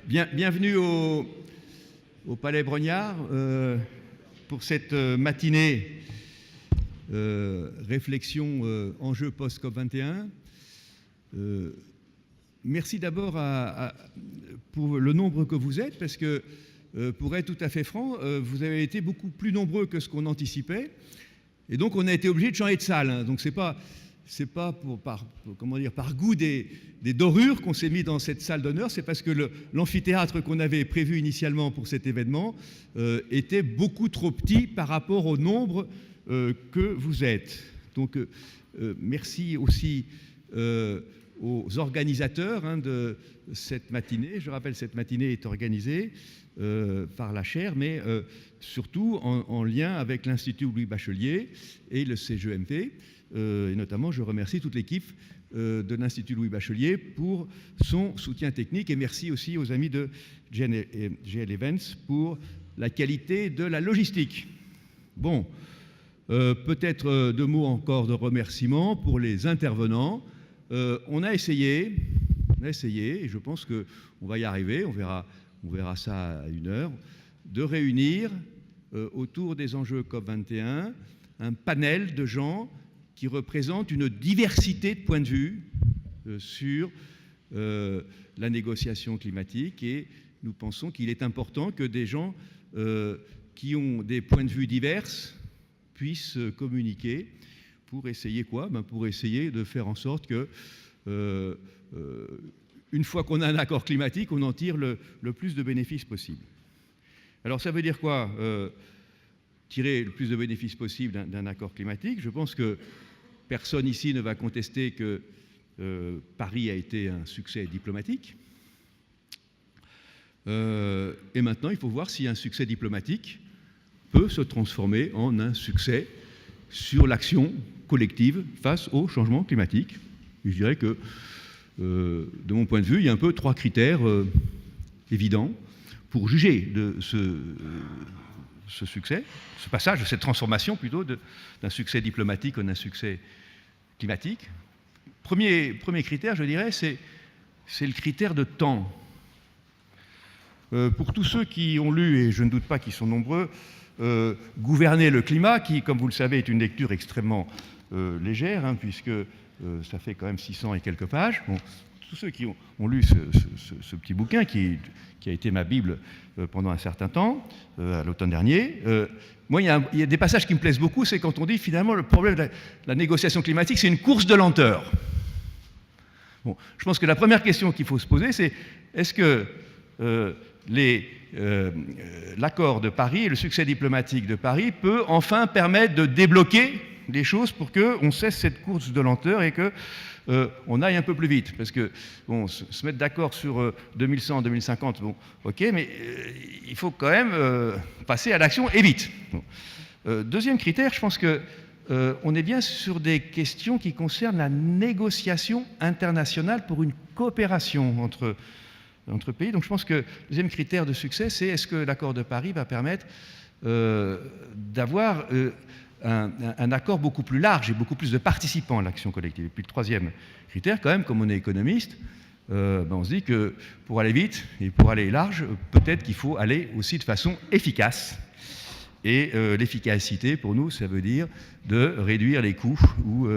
Bienvenue au Palais Brongniart pour cette matinée réflexion enjeux post-COP 21. Merci d'abord pour le nombre que vous êtes, parce que pour être tout à fait franc, vous avez été beaucoup plus nombreux que ce qu'on anticipait, et donc on a été obligé de changer de salle. Hein. Donc c'est pas par goût des dorures qu'on s'est mis dans cette salle d'honneur, c'est parce que l'amphithéâtre qu'on avait prévu initialement pour cet événement était beaucoup trop petit par rapport au nombre que vous êtes. Donc merci aussi aux organisateurs de cette matinée. Je rappelle, cette matinée est organisée par la chaire, mais surtout en lien avec l'Institut Louis Bachelier et le CGEMP. Et notamment, je remercie toute l'équipe de l'Institut Louis Bachelier pour son soutien technique, et merci aussi aux amis de GL Events pour la qualité de la logistique. Bon, peut-être deux mots encore de remerciements pour les intervenants. On a essayé, et je pense qu'on va y arriver, on verra ça à 1h, de réunir autour des enjeux COP21 un panel de gens qui représente une diversité de points de vue sur la négociation climatique, et nous pensons qu'il est important que des gens qui ont des points de vue divers puissent communiquer pour essayer quoi ? Pour essayer de faire en sorte que, une fois qu'on a un accord climatique, on en tire le plus de bénéfices possible. Alors ça veut dire quoi ? Tirer le plus de bénéfices possible d'un accord climatique. Je pense que personne ici ne va contester que Paris a été un succès diplomatique. Et maintenant, il faut voir si un succès diplomatique peut se transformer en un succès sur l'action collective face au changement climatique. Et je dirais que, de mon point de vue, il y a un peu 3 critères évidents pour juger de ce succès, ce passage, cette transformation plutôt d'un succès diplomatique en un succès climatique. Premier critère, je dirais, c'est le critère de temps. Pour tous ceux qui ont lu, et je ne doute pas qu'ils sont nombreux, Gouverner le climat, qui, comme vous le savez, est une lecture extrêmement légère, puisque ça fait quand même 600 et quelques pages. Bon, tous ceux qui ont lu ce petit bouquin, qui a été ma Bible pendant un certain temps, à l'automne dernier, moi, il y a des passages qui me plaisent beaucoup, c'est quand on dit, finalement, le problème de la négociation climatique, c'est une course de lenteur. Bon, je pense que la première question qu'il faut se poser, c'est est-ce que l'accord de Paris et le succès diplomatique de Paris peut enfin permettre de débloquer des choses pour qu'on cesse cette course de lenteur et qu'on aille un peu plus vite. Parce que bon, se mettre d'accord sur 2100, 2050, bon, ok, mais il faut quand même passer à l'action et vite. Bon. Deuxième critère, je pense qu'on est bien sur des questions qui concernent la négociation internationale pour une coopération entre pays. Donc je pense que le deuxième critère de succès, c'est est-ce que l'accord de Paris va permettre d'avoir un accord beaucoup plus large et beaucoup plus de participants à l'action collective. Et puis le troisième critère, quand même, comme on est économiste, on se dit que pour aller vite et pour aller large, peut-être qu'il faut aller aussi de façon efficace. Et l'efficacité, pour nous, ça veut dire de réduire les coûts ou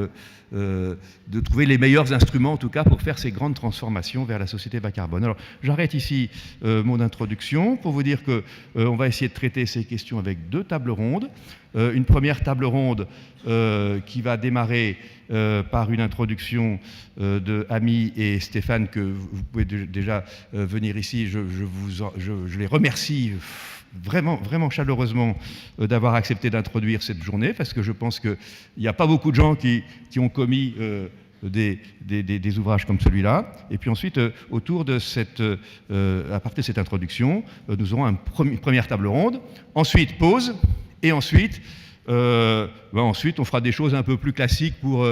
de trouver les meilleurs instruments, en tout cas, pour faire ces grandes transformations vers la société bas carbone. Alors, j'arrête ici mon introduction pour vous dire qu'on va essayer de traiter ces questions avec 2 tables rondes. Une première table ronde qui va démarrer par une introduction de Ami et Stéphane, que vous pouvez déjà venir ici. Je les remercie vraiment chaleureusement d'avoir accepté d'introduire cette journée, parce que je pense qu'il n'y a pas beaucoup de gens qui ont commis des ouvrages comme celui-là. Et puis ensuite, autour de à partir de cette introduction, nous aurons une première table ronde, ensuite pause, et ensuite on fera des choses un peu plus classiques pour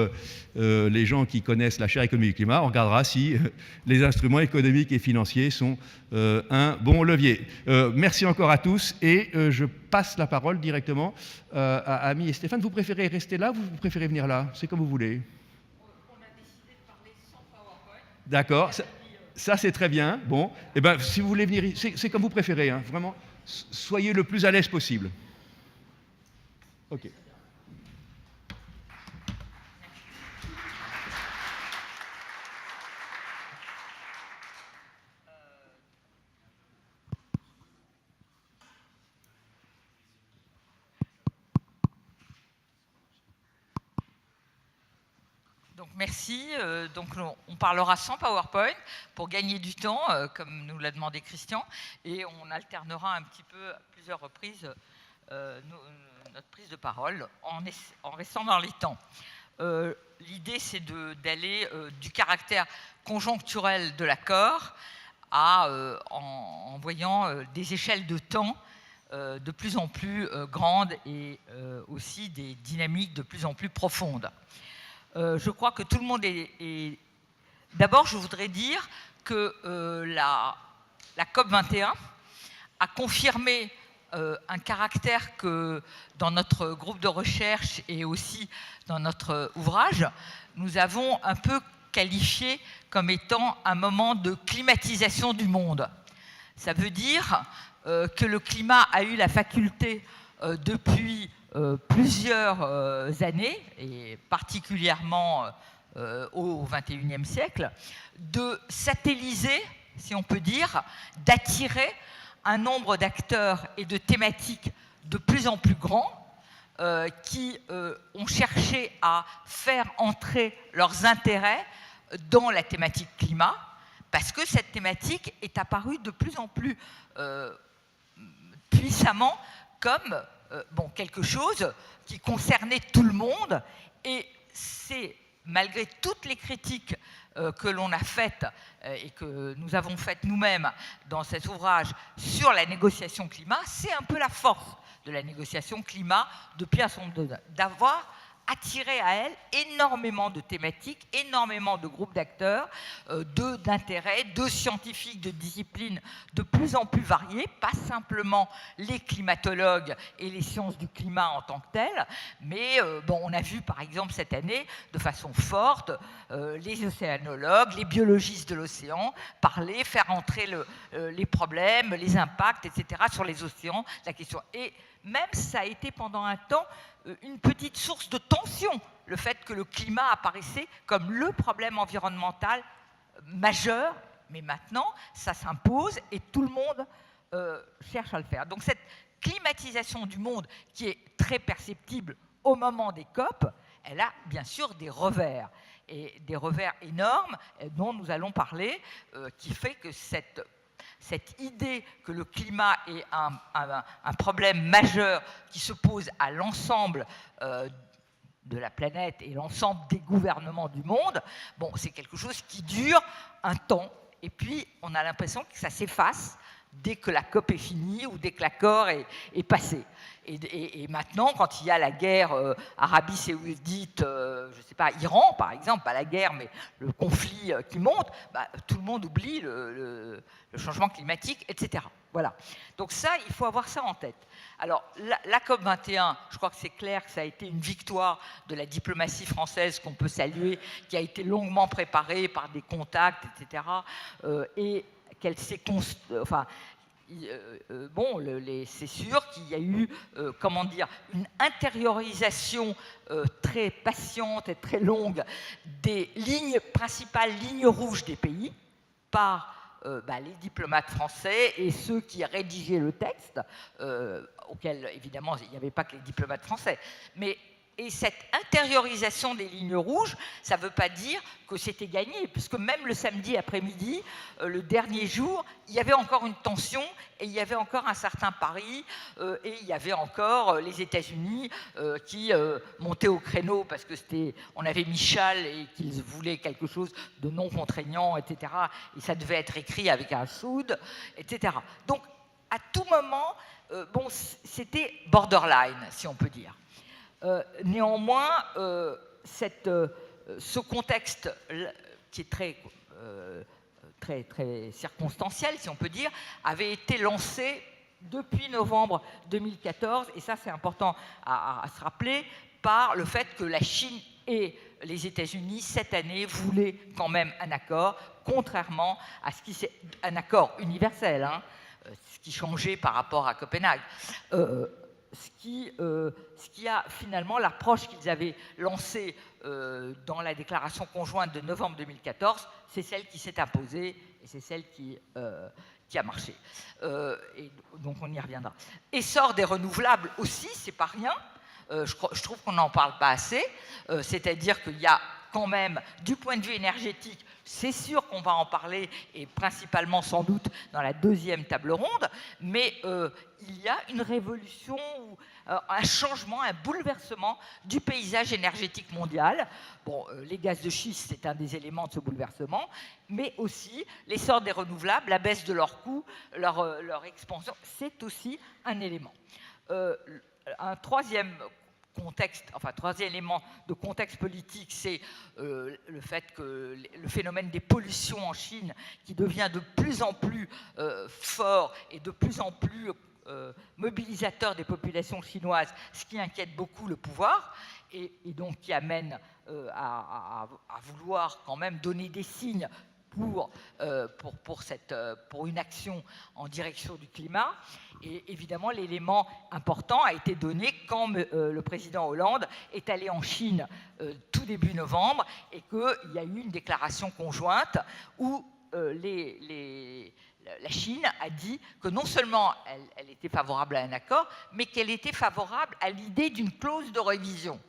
les gens qui connaissent la chaire économie du climat. On regardera si les instruments économiques et financiers sont un bon levier. Merci encore à tous, et je passe la parole directement à Ami et Stéphane. Vous préférez rester là ou vous préférez venir là? C'est comme vous voulez. On a décidé de parler sans PowerPoint. D'accord. Ça, c'est très bien. Bon, eh ben, si vous voulez venir, c'est comme vous préférez, hein, vraiment, soyez le plus à l'aise possible. OK. Donc merci. Donc on parlera sans PowerPoint pour gagner du temps, comme nous l'a demandé Christian, et on alternera un petit peu à plusieurs reprises notre prise de parole en restant dans les temps. L'idée, c'est d'aller du caractère conjoncturel de l'accord en voyant des échelles de temps de plus en plus grandes et aussi des dynamiques de plus en plus profondes. Je crois que tout le monde est... D'abord, je voudrais dire que la COP21 a confirmé un caractère que dans notre groupe de recherche et aussi dans notre ouvrage, nous avons un peu qualifié comme étant un moment de climatisation du monde. Ça veut dire que le climat a eu la faculté depuis plusieurs années, et particulièrement au XXIe siècle, de satelliser, si on peut dire, d'attirer un nombre d'acteurs et de thématiques de plus en plus grands qui ont cherché à faire entrer leurs intérêts dans la thématique climat, parce que cette thématique est apparue de plus en plus puissamment comme quelque chose qui concernait tout le monde, et c'est malgré toutes les critiques que l'on a faites et que nous avons faites nous-mêmes dans cet ouvrage sur la négociation climat, c'est un peu la force de la négociation climat depuis un certain nombre d'avoir attiré à elle énormément de thématiques, énormément de groupes d'acteurs, d'intérêts, de scientifiques, de disciplines de plus en plus variées, pas simplement les climatologues et les sciences du climat en tant que telles, mais on a vu par exemple cette année de façon forte les océanologues, les biologistes de l'océan parler, faire entrer les problèmes, les impacts, etc. sur les océans, la question. Et même ça a été pendant un temps une petite source de tension, le fait que le climat apparaissait comme le problème environnemental majeur, mais maintenant ça s'impose et tout le monde cherche à le faire. Donc cette climatisation du monde qui est très perceptible au moment des COP, elle a bien sûr des revers, et des revers énormes dont nous allons parler, qui fait que cette idée que le climat est un problème majeur qui se pose à l'ensemble de la planète et l'ensemble des gouvernements du monde, c'est quelque chose qui dure un temps, et puis on a l'impression que ça s'efface dès que la COP est finie ou dès que l'accord est passé. Et maintenant, quand il y a la guerre Arabie Saoudite, je ne sais pas, Iran par exemple, pas la guerre, mais le conflit qui monte, tout le monde oublie le changement climatique, etc. Voilà. Donc ça, il faut avoir ça en tête. Alors, la COP21, je crois que c'est clair que ça a été une victoire de la diplomatie française qu'on peut saluer, qui a été longuement préparée par des contacts, etc. Et qu'elle s'est... c'est sûr qu'il y a eu, une intériorisation très patiente et très longue des principales lignes rouges des pays par les diplomates français et ceux qui rédigeaient le texte, auxquels évidemment il n'y avait pas que les diplomates français, et cette intériorisation des lignes rouges, ça ne veut pas dire que c'était gagné, puisque même le samedi après-midi, le dernier jour, il y avait encore une tension, et il y avait encore un certain pari, et il y avait encore les États-Unis qui montaient au créneau, parce que on avait Michel et qu'ils voulaient quelque chose de non contraignant, etc. Et ça devait être écrit avec un should, etc. Donc, à tout moment, c'était borderline, si on peut dire. Néanmoins, ce contexte qui est très circonstanciel, si on peut dire, avait été lancé depuis novembre 2014, et ça c'est important à se rappeler, par le fait que la Chine et les États-Unis, cette année, voulaient quand même un accord contrairement à ce qui c'est un accord universel, hein, ce qui changeait par rapport à Copenhague. Ce qui a finalement l'approche qu'ils avaient lancée dans la déclaration conjointe de novembre 2014, c'est celle qui s'est imposée et c'est celle qui a marché. Et donc on y reviendra. Essor des renouvelables aussi, c'est pas rien. Je trouve qu'on n'en parle pas assez. C'est-à-dire qu'il y a quand même, du point de vue énergétique, c'est sûr qu'on va en parler, et principalement sans doute dans la deuxième table ronde, mais il y a une révolution, un changement, un bouleversement du paysage énergétique mondial. Bon, les gaz de schiste, c'est un des éléments de ce bouleversement, mais aussi l'essor des renouvelables, la baisse de leurs coûts, leur expansion, c'est aussi un élément. Un troisième élément de contexte politique, c'est le fait que le phénomène des pollutions en Chine, qui devient de plus en plus fort et de plus en plus mobilisateur des populations chinoises, ce qui inquiète beaucoup le pouvoir, et donc qui amène à vouloir quand même donner des signes pour une action en direction du climat. Et évidemment, l'élément important a été donné quand le président Hollande est allé en Chine tout début novembre et qu'il y a eu une déclaration conjointe où la Chine a dit que non seulement elle était favorable à un accord, mais qu'elle était favorable à l'idée d'une clause de révision.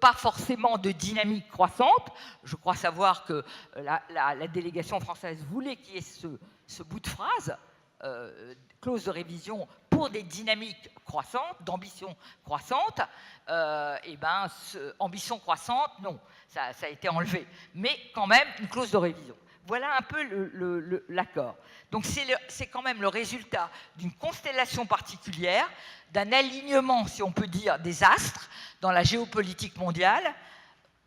Pas forcément de dynamique croissante. Je crois savoir que la délégation française voulait qu'il y ait ce bout de phrase, clause de révision pour des dynamiques croissantes, d'ambition croissante. Ambition croissante, non, ça a été enlevé. Mais quand même, une clause de révision. Voilà un peu l'accord. Donc c'est quand même le résultat d'une constellation particulière, d'un alignement, si on peut dire, des astres dans la géopolitique mondiale.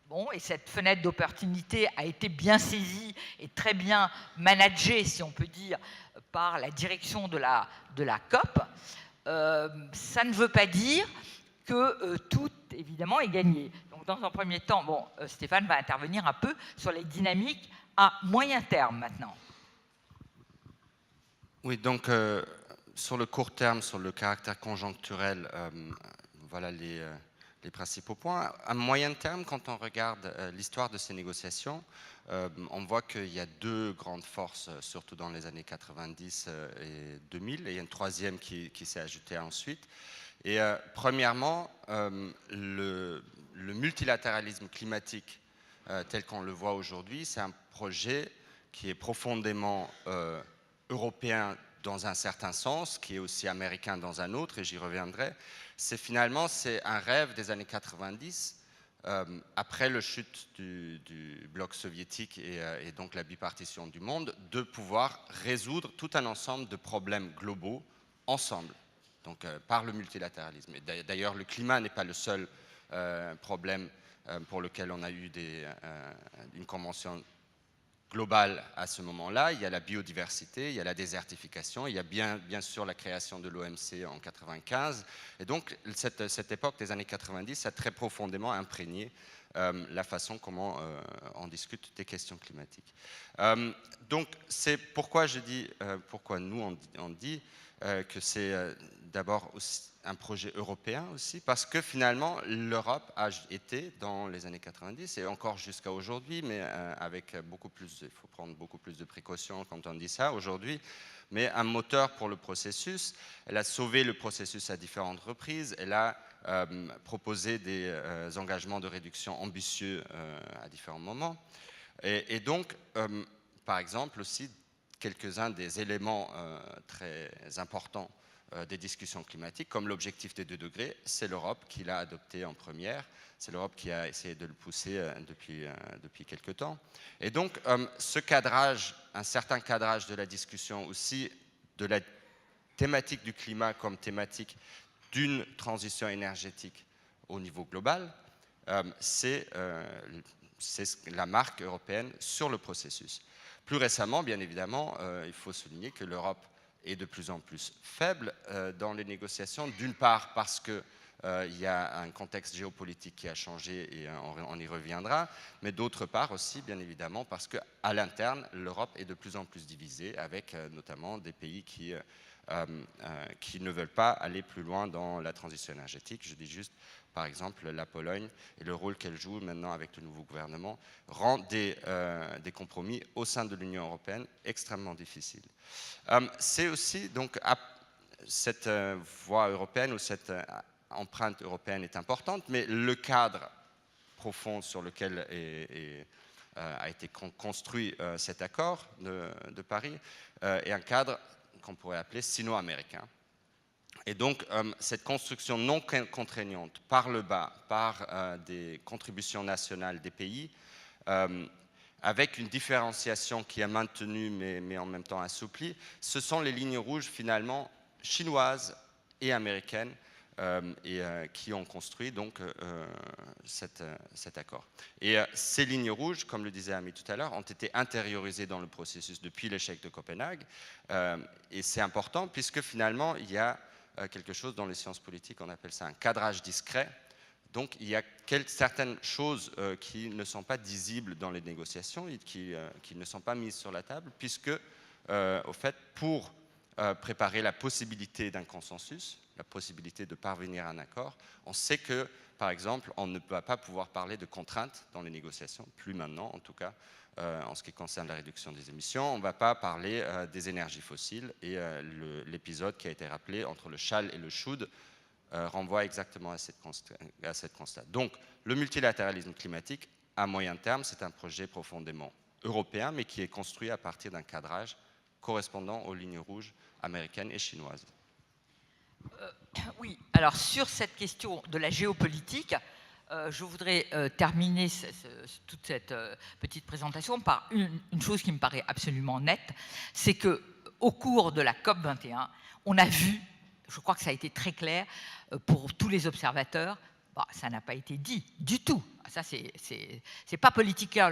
Bon, et cette fenêtre d'opportunité a été bien saisie et très bien managée, si on peut dire, par la direction de la COP. Ça ne veut pas dire que tout, évidemment, est gagné. Donc, dans un premier temps, bon, Stéphane va intervenir un peu sur les dynamiques à moyen terme maintenant. Oui, donc sur le court terme, sur le caractère conjoncturel, voilà les principaux points. À moyen terme, quand on regarde l'histoire de ces négociations, on voit qu'il y a deux grandes forces, surtout dans les années 90 et 2000, et il y a une troisième qui s'est ajoutée ensuite. Et premièrement, le multilatéralisme climatique tel qu'on le voit aujourd'hui, c'est un projet qui est profondément européen dans un certain sens, qui est aussi américain dans un autre, et j'y reviendrai. C'est un rêve des années 90, après la chute du bloc soviétique et donc la bipartition du monde, de pouvoir résoudre tout un ensemble de problèmes globaux ensemble, donc par le multilatéralisme. D'ailleurs, le climat n'est pas le seul problème pour lequel on a eu une convention globale à ce moment-là. Il y a la biodiversité, il y a la désertification, il y a bien sûr la création de l'OMC en 1995. Et donc, cette époque des années 90 a très profondément imprégné la façon comment on discute des questions climatiques. Donc, c'est pourquoi je dis, pourquoi nous on dit que c'est d'abord aussi un projet européen aussi, parce que finalement l'Europe a été dans les années 90 et encore jusqu'à aujourd'hui, mais avec beaucoup plus, il faut prendre beaucoup plus de précautions quand on dit ça aujourd'hui, mais un moteur pour le processus. Elle a sauvé le processus à différentes reprises, elle a proposé des engagements de réduction ambitieux à différents moments, et donc par exemple aussi quelques-uns des éléments très importants des discussions climatiques, comme l'objectif des 2 degrés, c'est l'Europe qui l'a adopté en première, c'est l'Europe qui a essayé de le pousser depuis quelques temps. Et donc, ce cadrage, un certain cadrage de la discussion aussi, de la thématique du climat comme thématique d'une transition énergétique au niveau global, c'est la marque européenne sur le processus. Plus récemment, bien évidemment, il faut souligner que l'Europe est de plus en plus faible dans les négociations, d'une part parce que il y a un contexte géopolitique qui a changé et on y reviendra, mais d'autre part aussi, bien évidemment, parce qu'à l'interne, l'Europe est de plus en plus divisée, avec notamment des pays qui ne veulent pas aller plus loin dans la transition énergétique. Je dis juste, par exemple, la Pologne et le rôle qu'elle joue maintenant avec le nouveau gouvernement rend des compromis au sein de l'Union européenne extrêmement difficiles. C'est aussi, donc, cette voie européenne ou cette empreinte européenne est importante, mais le cadre profond sur lequel a été construit cet accord de Paris est un cadre qu'on pourrait appeler sino-américain. Et donc, cette construction non contraignante par le bas, par des contributions nationales des pays, avec une différenciation qui est maintenue mais en même temps assouplie, ce sont les lignes rouges finalement chinoises et américaines qui ont construit donc cet accord. Et ces lignes rouges, comme le disait Ami tout à l'heure, ont été intériorisées dans le processus depuis l'échec de Copenhague. Et c'est important puisque finalement, il y a quelque chose dans les sciences politiques, on appelle ça un cadrage discret. Donc il y a certaines choses qui ne sont pas visibles dans les négociations et qui ne sont pas mises sur la table, puisque, au fait, pour préparer la possibilité d'un consensus, la possibilité de parvenir à un accord, on sait que, par exemple, on ne va pas pouvoir parler de contraintes dans les négociations, plus maintenant en tout cas, en ce qui concerne la réduction des émissions. On ne va pas parler des énergies fossiles, et l'épisode qui a été rappelé entre le Schall et le Schud renvoie exactement à cette constat. Donc, le multilatéralisme climatique, à moyen terme, c'est un projet profondément européen, mais qui est construit à partir d'un cadrage correspondant aux lignes rouges américaines et chinoises. Oui, alors sur cette question de la géopolitique, je voudrais terminer toute cette petite présentation par une chose qui me paraît absolument nette, c'est qu'au cours de la COP21, on a vu, je crois que ça a été très clair pour tous les observateurs, ça n'a pas été dit du tout. Ça, c'est pas politiquement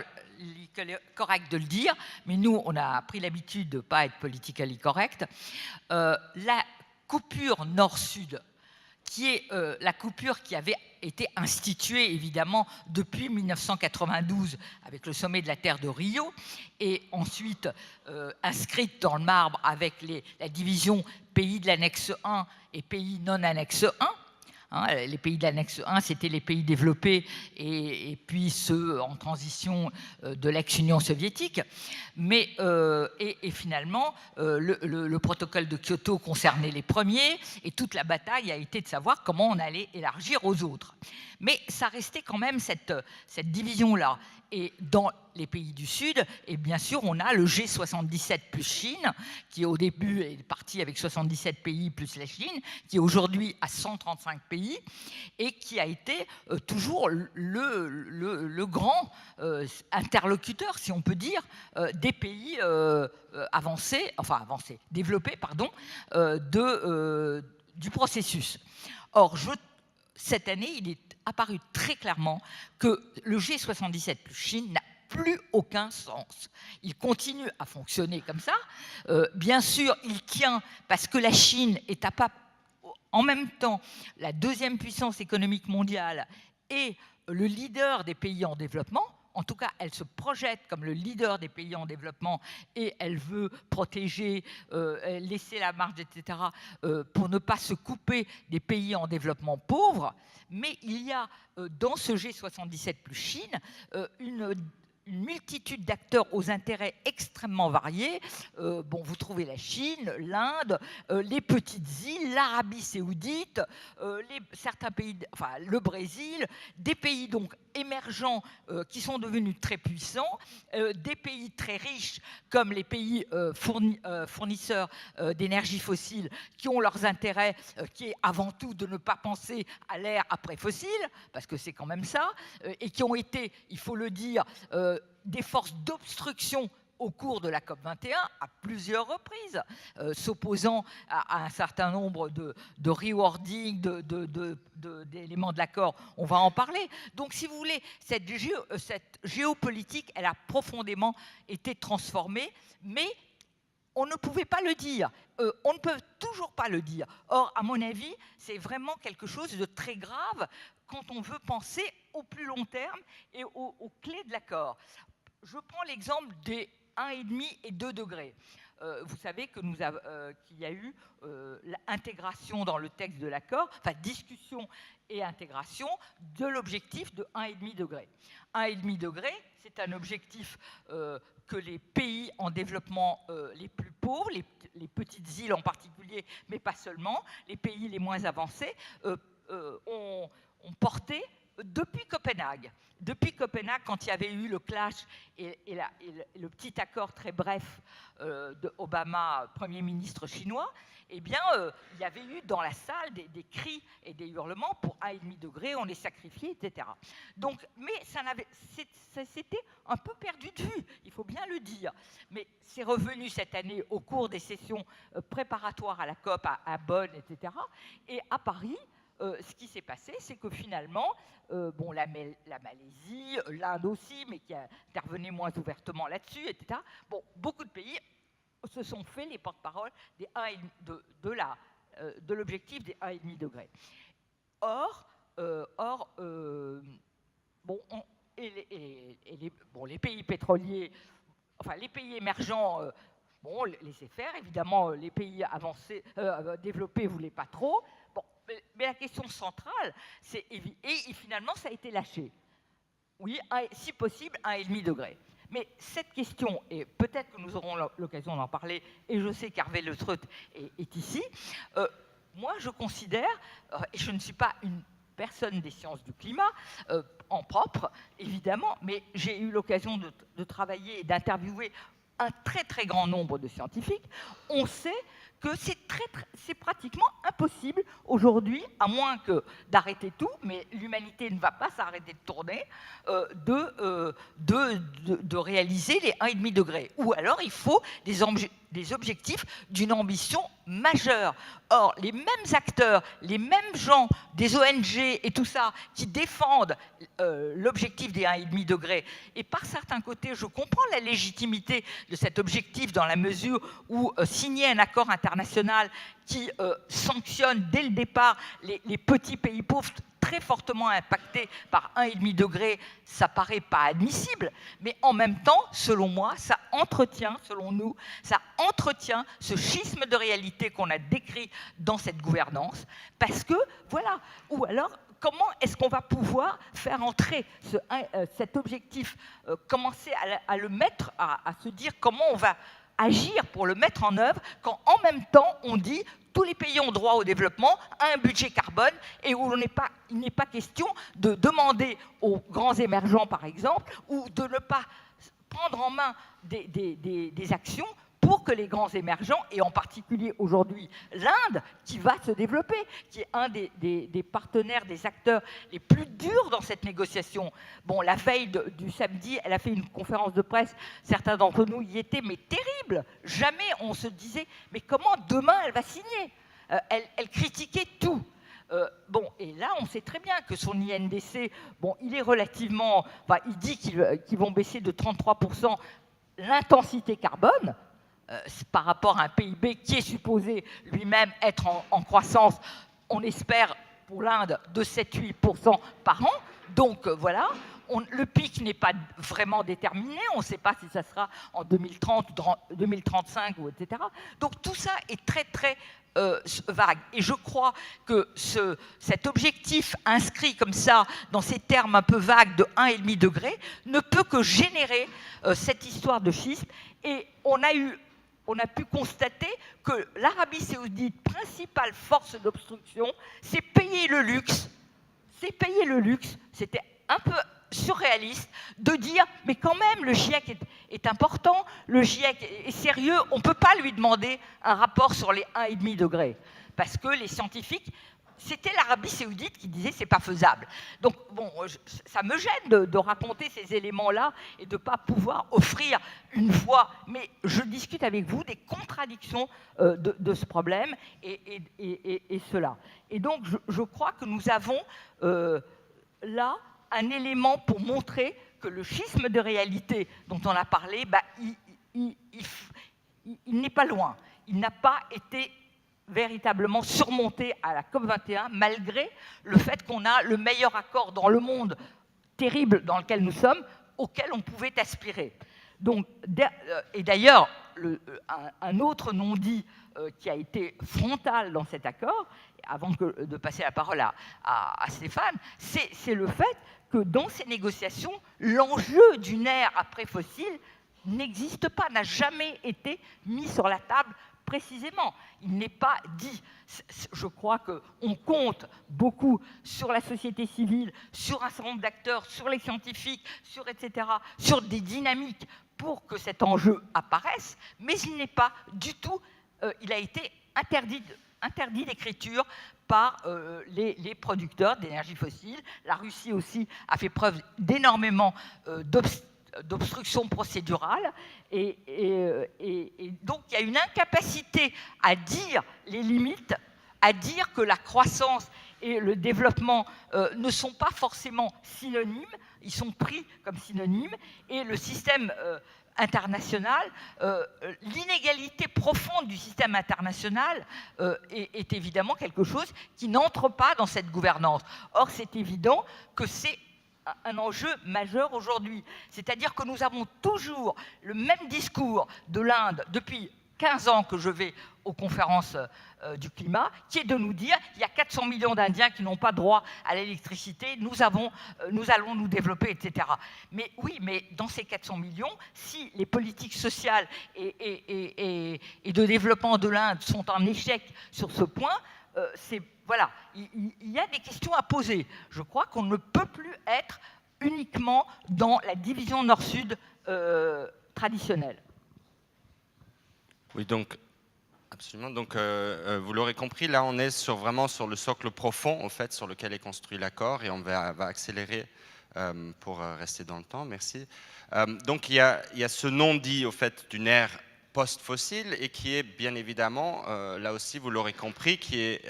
correct de le dire, mais nous, on a pris l'habitude de ne pas être politiquement correct. La coupure nord-sud, qui est la coupure qui avait été instituée évidemment depuis 1992 avec le sommet de la Terre de Rio, et ensuite inscrite dans le marbre avec la division pays de l'annexe 1 et pays non annexe 1. Les pays de l'annexe 1, c'était les pays développés et puis ceux en transition de l'ex-Union soviétique. Mais, et finalement, le protocole de Kyoto concernait les premiers, et toute la bataille a été de savoir comment on allait élargir aux autres. Mais ça restait quand même cette division-là. Et dans les pays du Sud, et bien sûr, on a le G77 plus Chine, qui au début est parti avec 77 pays plus la Chine, qui est aujourd'hui à 135 pays, et qui a été toujours le grand interlocuteur, si on peut dire, des pays développés, du processus. Or, cette année, il est apparu très clairement que le G77 plus Chine n'a plus aucun sens. Il continue à fonctionner comme ça. Bien sûr, il tient parce que la Chine est en même temps la deuxième puissance économique mondiale et le leader des pays en développement. En tout cas, elle se projette comme le leader des pays en développement et elle veut protéger, laisser la marge, etc., pour ne pas se couper des pays en développement pauvres. Mais il y a dans ce G77 plus Chine une multitude d'acteurs aux intérêts extrêmement variés. Vous trouvez la Chine, l'Inde, les petites îles, l'Arabie saoudite, certains pays, le Brésil, des pays donc émergents qui sont devenus très puissants, des pays très riches comme les pays fournisseurs d'énergie fossile qui ont leurs intérêts, qui est avant tout de ne pas penser à l'ère après fossile, parce que c'est quand même ça, et qui ont été, il faut le dire, des forces d'obstruction au cours de la COP21 à plusieurs reprises, s'opposant à un certain nombre de rewording, d'éléments de l'accord. On va en parler. Donc, si vous voulez, cette géopolitique, elle a profondément été transformée, mais on ne pouvait pas le dire. On ne peut toujours pas le dire. Or, à mon avis, c'est vraiment quelque chose de très grave quand on veut penser au plus long terme et aux clés de l'accord. Je prends l'exemple des 1,5 et 2 degrés. Vous savez que qu'il y a eu l'intégration dans le texte de l'accord, enfin discussion et intégration de l'objectif de 1,5 degré. 1,5 degré, c'est un objectif que les pays en développement les plus pauvres, les petites îles en particulier, mais pas seulement, les pays les moins avancés, ont porté depuis Copenhague. Depuis Copenhague, quand il y avait eu le clash et le petit accord très bref d'Obama, Premier ministre chinois, eh bien, il y avait eu dans la salle des cris et des hurlements pour 1,5 degré, on les sacrifiait, etc. Donc, mais ça s'était un peu perdu de vue, il faut bien le dire. Mais c'est revenu cette année au cours des sessions préparatoires à la COP à Bonn, etc. Et à Paris, ce qui s'est passé, c'est que finalement, la Malaisie, l'Inde aussi, mais qui intervenait moins ouvertement là-dessus, etc. Bon, beaucoup de pays se sont fait les porte-paroles de l'objectif des 1,5 degrés. Or, les pays pétroliers, enfin les pays émergents, laissez faire. Évidemment, les pays avancés, développés, ne voulaient pas trop. Bon, mais la question centrale, et finalement, ça a été lâché. Oui, si possible, 1,5 degré. Mais cette question, et peut-être que nous aurons l'occasion d'en parler, et je sais qu'Hervé Le Treut est ici, moi je considère, et je ne suis pas une personne des sciences du climat, en propre, évidemment, mais j'ai eu l'occasion de travailler et d'interviewer un très très grand nombre de scientifiques. On sait que c'est pratiquement impossible aujourd'hui, à moins que d'arrêter tout, mais l'humanité ne va pas s'arrêter de tourner, de réaliser les 1,5 degrés. Ou alors il faut des objectifs d'une ambition majeure. Or, les mêmes acteurs, les mêmes gens, des ONG et tout ça, qui défendent l'objectif des 1,5 degrés, et par certains côtés, je comprends la légitimité de cet objectif dans la mesure où signer un accord international qui sanctionne dès le départ les petits pays pauvres très fortement impactés par 1,5 degré, ça paraît pas admissible, mais en même temps, selon moi, ça entretient, selon nous, ça entretient ce schisme de réalité qu'on a décrit dans cette gouvernance, parce que, voilà, ou alors, comment est-ce qu'on va pouvoir faire entrer cet objectif, commencer à le mettre, à se dire comment on va agir pour le mettre en œuvre, quand en même temps on dit tous les pays ont droit au développement, à un budget carbone, et où il n'est pas question de demander aux grands émergents, par exemple, ou de ne pas prendre en main des actions pour que les grands émergents, et en particulier aujourd'hui l'Inde, qui va se développer, qui est un des partenaires, des acteurs les plus durs dans cette négociation. Bon, la veille du samedi, elle a fait une conférence de presse, certains d'entre nous y étaient, mais terrible. Jamais on se disait, mais comment demain elle va signer ? Elle critiquait tout. Et là, on sait très bien que son INDC, il est relativement... Enfin, il dit qu'ils vont baisser de 33% l'intensité carbone, par rapport à un PIB qui est supposé lui-même être en croissance, on espère pour l'Inde de 7-8% par an. Donc voilà, le pic n'est pas vraiment déterminé, on ne sait pas si ça sera en 2030, 2035, etc. Donc tout ça est très très vague. Et je crois que cet objectif inscrit comme ça, dans ces termes un peu vagues de 1,5 degré, ne peut que générer cette histoire de schisme. Et on a pu constater que l'Arabie saoudite, principale force d'obstruction, s'est payé le luxe, c'était un peu surréaliste, de dire, mais quand même, le GIEC est important, le GIEC est sérieux, on ne peut pas lui demander un rapport sur les 1,5 degrés, parce que les scientifiques, c'était l'Arabie saoudite qui disait c'est pas faisable. Donc ça me gêne de raconter ces éléments-là et de ne pas pouvoir offrir une voix, mais je discute avec vous des contradictions de ce problème et cela. Et donc je crois que nous avons là un élément pour montrer que le schisme de réalité dont on a parlé, il n'est pas loin. Il n'a pas été véritablement surmonté à la COP21, malgré le fait qu'on a le meilleur accord dans le monde terrible dans lequel nous sommes, auquel on pouvait aspirer. Donc, et d'ailleurs, un autre non-dit qui a été frontal dans cet accord, avant de passer la parole à Stéphane, c'est le fait que dans ces négociations, l'enjeu d'une ère après fossile n'existe pas, n'a jamais été mis sur la table précisément. Il n'est pas dit. Je crois qu'on compte beaucoup sur la société civile, sur un certain nombre d'acteurs, sur les scientifiques, sur etc., sur des dynamiques pour que cet enjeu apparaisse, mais il n'est pas du tout, il a été interdit d'écriture par les producteurs d'énergie fossile. La Russie aussi a fait preuve d'énormément d'obstruction procédurale et donc il y a une incapacité à dire les limites, à dire que la croissance et le développement ne sont pas forcément synonymes, ils sont pris comme synonymes, et le système international, l'inégalité profonde du système international est évidemment quelque chose qui n'entre pas dans cette gouvernance. Or, c'est évident que c'est un enjeu majeur aujourd'hui. C'est-à-dire que nous avons toujours le même discours de l'Inde depuis 15 ans que je vais aux conférences du climat, qui est de nous dire il y a 400 millions d'Indiens qui n'ont pas droit à l'électricité, nous allons nous développer, etc. Mais oui, mais dans ces 400 millions, si les politiques sociales et de développement de l'Inde sont en échec sur ce point, voilà, il y a des questions à poser. Je crois qu'on ne peut plus être uniquement dans la division nord-sud traditionnelle. Oui, donc, absolument. Donc, vous l'aurez compris, là, on est vraiment sur le socle profond, en fait, sur lequel est construit l'accord, et on va accélérer pour rester dans le temps. Merci. Donc, il y a ce non-dit, au fait, d'une ère post-fossile, et qui est bien évidemment, là aussi, vous l'aurez compris, qui est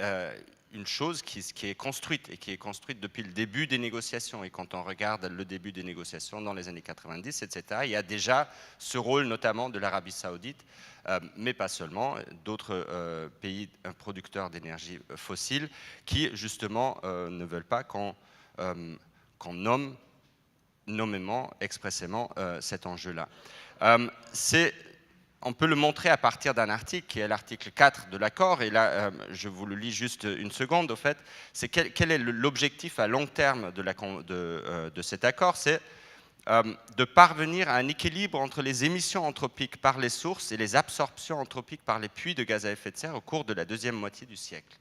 une chose qui est construite, et qui est construite depuis le début des négociations. Et quand on regarde le début des négociations dans les années 90, etc., il y a déjà ce rôle, notamment de l'Arabie Saoudite, mais pas seulement, d'autres pays producteurs d'énergie fossile, qui, justement, ne veulent pas qu'on nomme nommément, expressément, cet enjeu-là. On peut le montrer à partir d'un article, qui est l'article 4 de l'accord, et là, je vous le lis juste une seconde, au fait. C'est quel est l'objectif à long terme de cet accord? C'est de parvenir à un équilibre entre les émissions anthropiques par les sources et les absorptions anthropiques par les puits de gaz à effet de serre au cours de la deuxième moitié du siècle.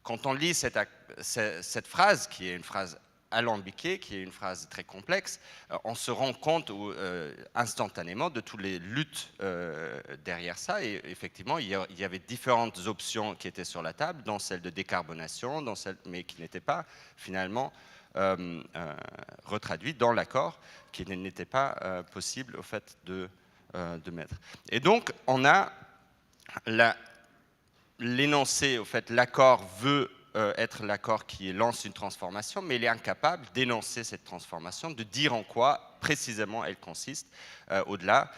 Quand on lit cette phrase, qui est une phrase alambiquée, qui est une phrase très complexe, on se rend compte instantanément de toutes les luttes derrière ça. Et effectivement, il y avait différentes options qui étaient sur la table, dont celle de décarbonation, mais qui n'étaient pas finalement retraduites dans l'accord, qui n'était pas possible au fait de mettre. Et donc, on a l'énoncé, au fait, l'accord veut être l'accord qui lance une transformation, mais il est incapable d'énoncer cette transformation, de dire en quoi précisément elle consiste, au-delà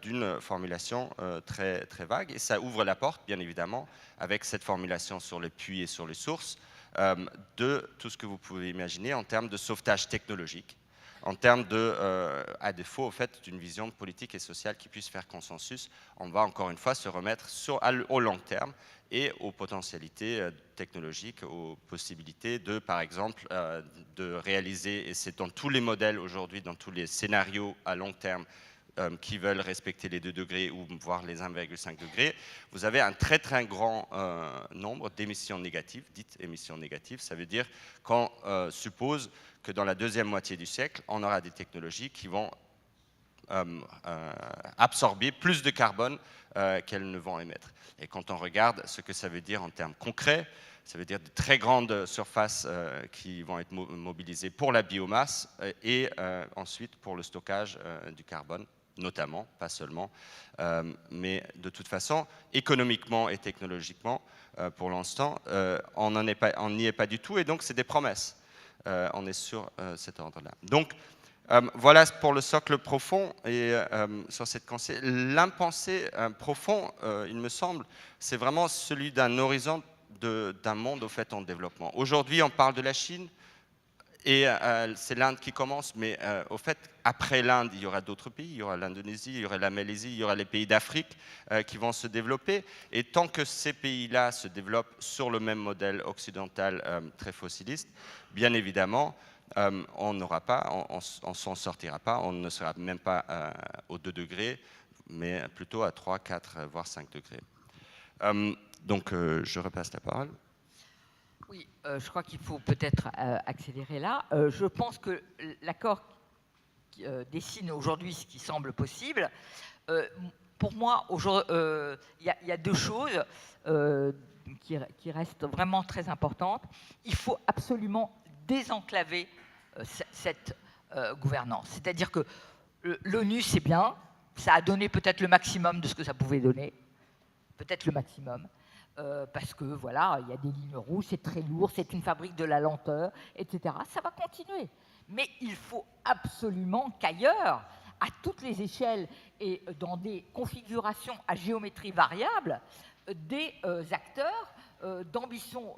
d'une formulation très, très vague. Et ça ouvre la porte, bien évidemment, avec cette formulation sur les puits et sur les sources, de tout ce que vous pouvez imaginer en termes de sauvetage technologique, en termes à défaut, au fait, d'une vision politique et sociale qui puisse faire consensus. On va encore une fois se remettre au long terme et aux potentialités technologiques, aux possibilités de, par exemple, de réaliser, et c'est dans tous les modèles aujourd'hui, dans tous les scénarios à long terme qui veulent respecter les 2 degrés ou voire les 1,5 degrés, vous avez un très très grand nombre d'émissions négatives, dites émissions négatives. Ça veut dire qu'on suppose que dans la deuxième moitié du siècle, on aura des technologies qui vont absorber plus de carbone qu'elles ne vont émettre. Et quand on regarde ce que ça veut dire en termes concrets, ça veut dire de très grandes surfaces qui vont être mobilisées pour la biomasse et ensuite pour le stockage du carbone, notamment, pas seulement. Mais de toute façon, économiquement et technologiquement, pour l'instant, on n'y est pas du tout, et donc c'est des promesses. On est sur cet ordre-là. Donc, Voilà pour le socle profond et sur cette pensée. L'impensé profond, il me semble, c'est vraiment celui d'un horizon d'un monde au fait en développement. Aujourd'hui, on parle de la Chine et c'est l'Inde qui commence, mais au fait, après l'Inde, il y aura d'autres pays, il y aura l'Indonésie, il y aura la Malaisie, il y aura les pays d'Afrique qui vont se développer. Et tant que ces pays-là se développent sur le même modèle occidental très fossiliste, bien évidemment, on n'aura pas, on s'en sortira pas, on ne sera même pas aux 2 degrés, mais plutôt à 3, 4, voire 5 degrés. Donc, je repasse la parole. Oui, je crois qu'il faut peut-être accélérer là. Je pense que l'accord qui dessine aujourd'hui ce qui semble possible. Pour moi, il y a 2 choses qui restent vraiment très importantes. Il faut absolument désenclaver cette gouvernance. C'est-à-dire que l'ONU, c'est bien, ça a donné peut-être le maximum de ce que ça pouvait donner, peut-être le maximum, parce que voilà, il y a des lignes rouges, c'est très lourd, c'est une fabrique de la lenteur, etc. Ça va continuer. Mais il faut absolument qu'ailleurs, à toutes les échelles et dans des configurations à géométrie variable, des acteurs d'ambition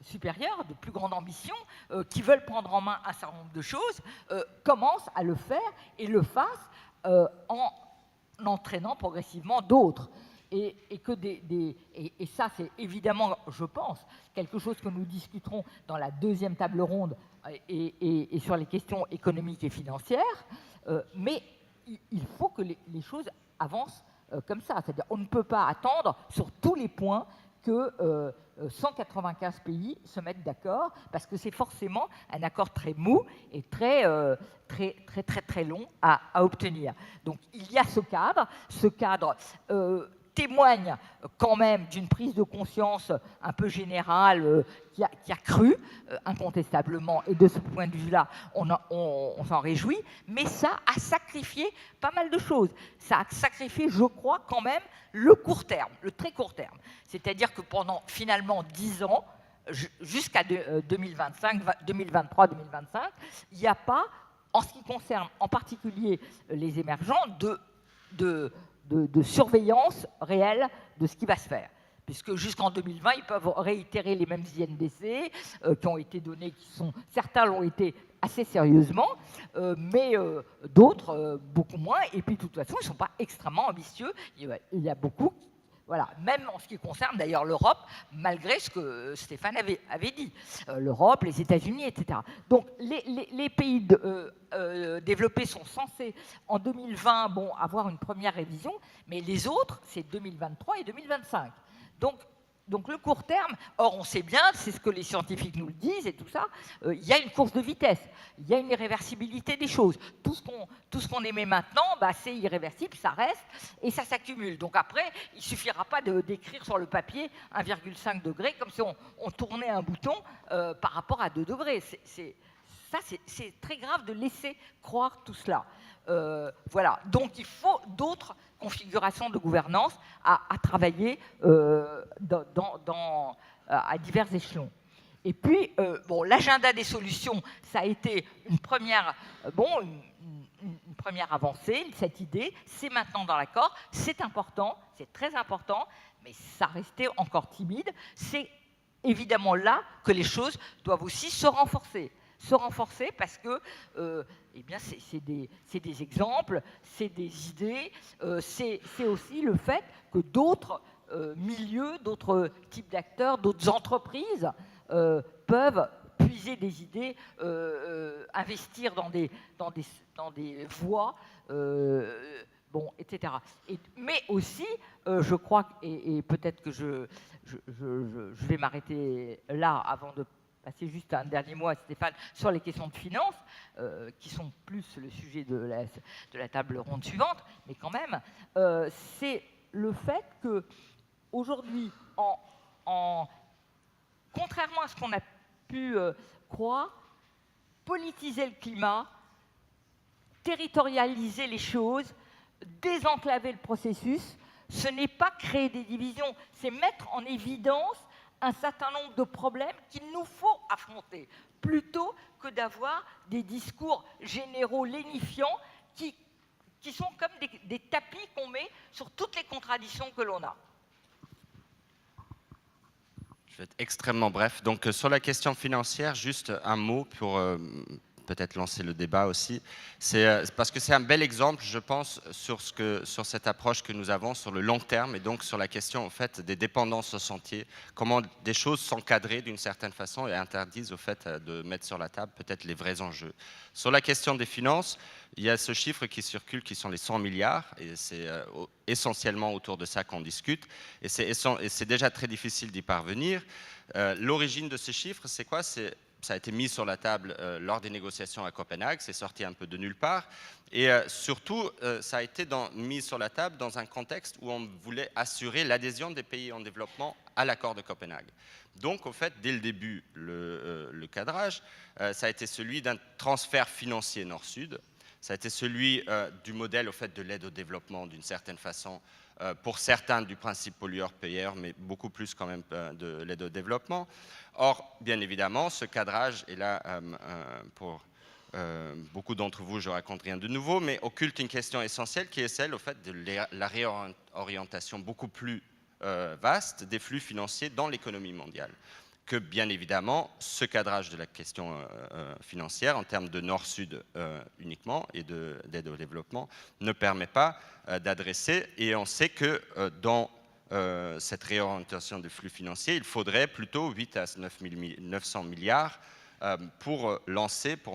supérieure, de plus grande ambition, qui veulent prendre en main un certain nombre de choses, commencent à le faire et le fassent en entraînant progressivement d'autres. Et ça, c'est évidemment, je pense, quelque chose que nous discuterons dans la 2e table ronde et sur les questions économiques et financières, mais il faut que les choses avancent comme ça. C'est-à-dire on ne peut pas attendre sur tous les points que 195 pays se mettent d'accord, parce que c'est forcément un accord très mou et très long à obtenir. Donc il y a ce cadre témoigne quand même d'une prise de conscience un peu générale qui a cru, incontestablement, et de ce point de vue-là, on s'en réjouit, mais ça a sacrifié pas mal de choses. Ça a sacrifié, je crois, quand même, le court terme, le très court terme. C'est-à-dire que pendant, finalement, 10 ans, jusqu'à 2025, 2023-2025, il n'y a pas, en ce qui concerne en particulier les émergents, de surveillance réelle de ce qui va se faire. Puisque jusqu'en 2020, ils peuvent réitérer les mêmes INDC qui ont été donnés, certains l'ont été assez sérieusement, mais d'autres beaucoup moins. Et puis de toute façon, ils ne sont pas extrêmement ambitieux. Il y a beaucoup, voilà, même en ce qui concerne d'ailleurs l'Europe, malgré ce que Stéphane avait dit. L'Europe, les États-Unis, etc. Donc les pays développés sont censés, en 2020, avoir une première révision, mais les autres, c'est 2023 et 2025. Donc le court terme, or on sait bien, c'est ce que les scientifiques nous le disent et tout ça, il y a une course de vitesse, il y a une irréversibilité des choses. Tout ce qu'on émet maintenant, c'est irréversible, ça reste et ça s'accumule. Donc après, il ne suffira pas d'écrire sur le papier 1,5 degré comme si on tournait un bouton par rapport à 2 degrés. C'est très grave de laisser croire tout cela. Voilà, donc il faut d'autres configurations de gouvernance à travailler à divers échelons. Et puis, l'agenda des solutions, ça a été une première avancée, cette idée, c'est maintenant dans l'accord, c'est important, c'est très important, mais ça restait encore timide. C'est évidemment là que les choses doivent aussi se renforcer parce que c'est des exemples, c'est des idées, c'est aussi le fait que d'autres milieux, d'autres types d'acteurs, d'autres entreprises peuvent puiser des idées, investir dans des voies, etc. Mais aussi, je crois, et peut-être que je vais m'arrêter là avant de passer juste un dernier mot à Stéphane sur les questions de finances, qui sont plus le sujet de la table ronde suivante, mais quand même, c'est le fait qu'aujourd'hui, contrairement à ce qu'on a pu croire, politiser le climat, territorialiser les choses, désenclaver le processus, ce n'est pas créer des divisions, c'est mettre en évidence un certain nombre de problèmes qu'il nous faut affronter, plutôt que d'avoir des discours généraux lénifiants qui sont comme des tapis qu'on met sur toutes les contradictions que l'on a. Je vais être extrêmement bref. Donc, sur la question financière, juste un mot pour peut-être lancer le débat aussi. C'est parce que c'est un bel exemple, je pense, sur cette approche que nous avons sur le long terme et donc sur la question en fait des dépendances au sentier, comment des choses sont cadrées d'une certaine façon et interdisent au fait de mettre sur la table peut-être les vrais enjeux. Sur la question des finances, il y a ce chiffre qui circule qui sont les 100 milliards et c'est essentiellement autour de ça qu'on discute et c'est déjà très difficile d'y parvenir. L'origine de ces chiffres, c'est quoi? Ça a été mis sur la table lors des négociations à Copenhague, c'est sorti un peu de nulle part. Et surtout, ça a été mis sur la table dans un contexte où on voulait assurer l'adhésion des pays en développement à l'accord de Copenhague. Donc, au fait, dès le début, le cadrage, ça a été celui d'un transfert financier nord-sud. Ça a été celui du modèle, au fait, de l'aide au développement, d'une certaine façon, pour certains du principe pollueur-payeur, mais beaucoup plus quand même de l'aide au développement. Or, bien évidemment, ce cadrage est là pour beaucoup d'entre vous, je ne raconte rien de nouveau, mais occulte une question essentielle qui est celle, au fait, de la réorientation beaucoup plus vaste des flux financiers dans l'économie mondiale. Que, bien évidemment, ce cadrage de la question financière, en termes de nord-sud uniquement et d'aide au développement, ne permet pas d'adresser. Et on sait que dans cette réorientation des flux financiers, il faudrait plutôt 8 à 900 milliards pour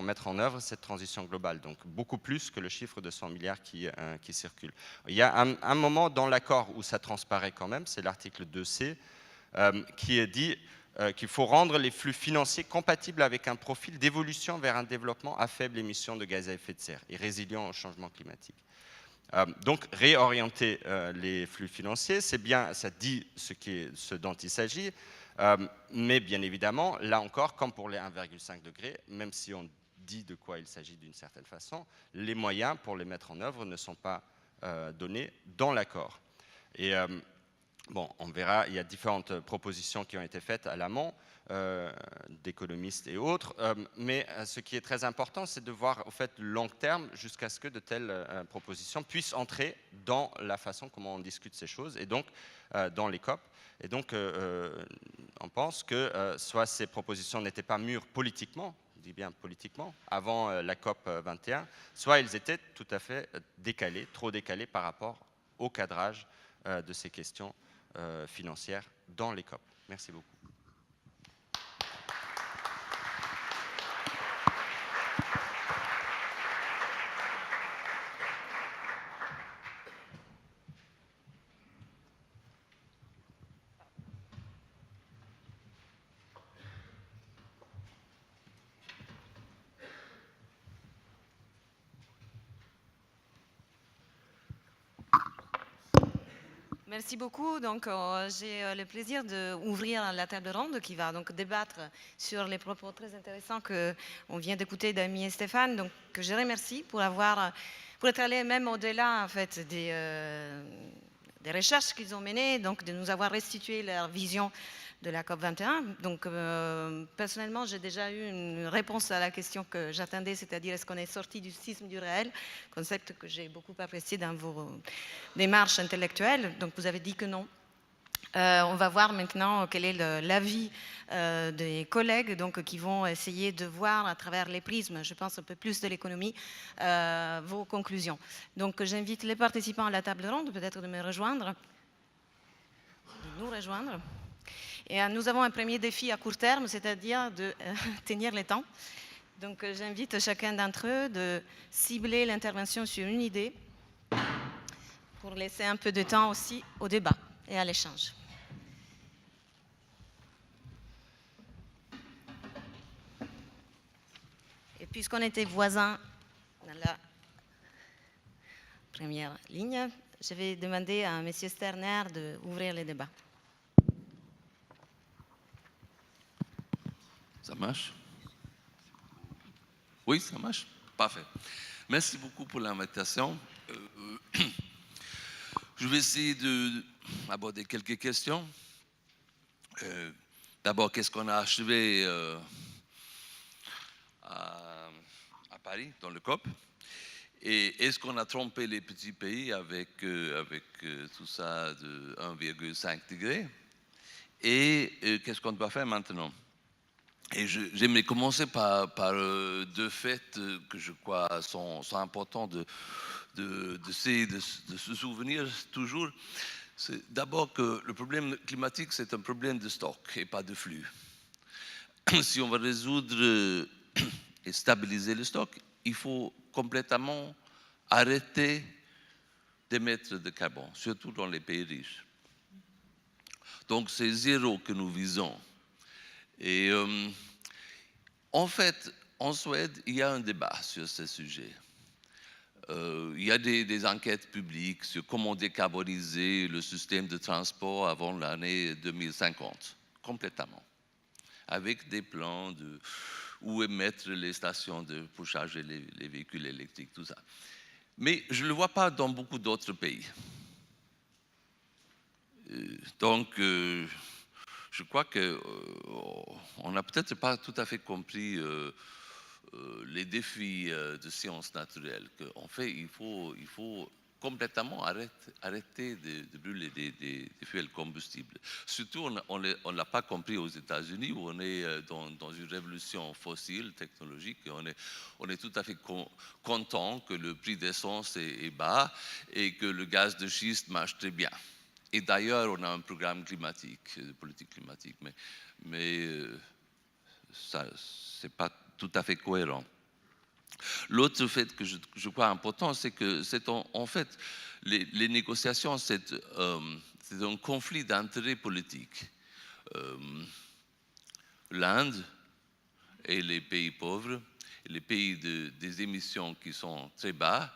mettre en œuvre cette transition globale. Donc beaucoup plus que le chiffre de 100 milliards qui circule. Il y a un moment dans l'accord où ça transparaît quand même, c'est l'article 2C, qui est dit qu'il faut rendre les flux financiers compatibles avec un profil d'évolution vers un développement à faible émission de gaz à effet de serre et résilient au changement climatique. Donc réorienter les flux financiers, c'est bien, ça dit ce dont il s'agit, mais bien évidemment, là encore, comme pour les 1,5 degrés, même si on dit de quoi il s'agit d'une certaine façon, les moyens pour les mettre en œuvre ne sont pas donnés dans l'accord. Et bon, on verra, il y a différentes propositions qui ont été faites à l'amont, d'économistes et autres, mais ce qui est très important, c'est de voir au fait le long terme jusqu'à ce que de telles propositions puissent entrer dans la façon comment on discute ces choses et donc dans les COP. Et donc, on pense que soit ces propositions n'étaient pas mûres politiquement, je dis bien politiquement, avant la COP 21, soit elles étaient tout à fait décalées, trop décalées par rapport au cadrage de ces questions financières dans les COP. Merci beaucoup. Merci beaucoup. Donc, j'ai le plaisir d'ouvrir la table ronde qui va donc débattre sur les propos très intéressants qu'on vient d'écouter d'Amy et Stéphane. Donc, que je remercie pour être allé même au-delà en fait des recherches qu'ils ont menées, donc de nous avoir restitué leur vision de la COP21. Donc, personnellement, j'ai déjà eu une réponse à la question que j'attendais, c'est-à-dire est-ce qu'on est sorti du sisme du réel, concept que j'ai beaucoup apprécié dans vos démarches intellectuelles. Donc, vous avez dit que non. On va voir maintenant quel est l'avis des collègues donc, qui vont essayer de voir à travers les prismes, je pense un peu plus de l'économie, vos conclusions. Donc, j'invite les participants à la table ronde peut-être de me rejoindre, de nous rejoindre. Et nous avons un premier défi à court terme, c'est-à-dire de tenir le temps. Donc j'invite chacun d'entre eux de cibler l'intervention sur une idée pour laisser un peu de temps aussi au débat et à l'échange. Et puisqu'on était voisins dans la première ligne, je vais demander à M. Sterner d'ouvrir le débat. Ça marche? Oui, ça marche? Parfait. Merci beaucoup pour l'invitation. Je vais essayer d'aborder quelques questions. D'abord, qu'est-ce qu'on a achevé à Paris, dans le COP? Et est-ce qu'on a trompé les petits pays avec tout ça de 1,5 degrés? Et qu'est-ce qu'on doit faire maintenant? Et j'aimerais commencer par deux faits que je crois sont importants de se souvenir toujours. C'est d'abord que le problème climatique, c'est un problème de stock et pas de flux. Si on va résoudre et stabiliser le stock, il faut complètement arrêter d'émettre de carbone, surtout dans les pays riches. Donc c'est zéro que nous visons. Et en fait, en Suède, il y a un débat sur ce sujet. Il y a des enquêtes publiques sur comment décarboniser le système de transport avant l'année 2050, complètement, avec des plans de où mettre les stations pour charger les véhicules électriques, tout ça. Mais je ne le vois pas dans beaucoup d'autres pays. Donc, je crois qu'on n'a peut-être pas tout à fait compris les défis de sciences naturelles. En fait, il faut complètement arrêter de brûler des fuels combustibles. Surtout, on ne l'a pas compris aux États-Unis, où on est dans une révolution fossile, technologique, et on est tout à fait content que le prix d'essence est bas et que le gaz de schiste marche très bien. Et d'ailleurs, on a un programme climatique, de politique climatique, mais ça, ce n'est pas tout à fait cohérent. L'autre fait que je crois important, c'est que en fait, les négociations, c'est un conflit d'intérêts politiques. L'Inde et les pays pauvres, les pays des émissions qui sont très bas,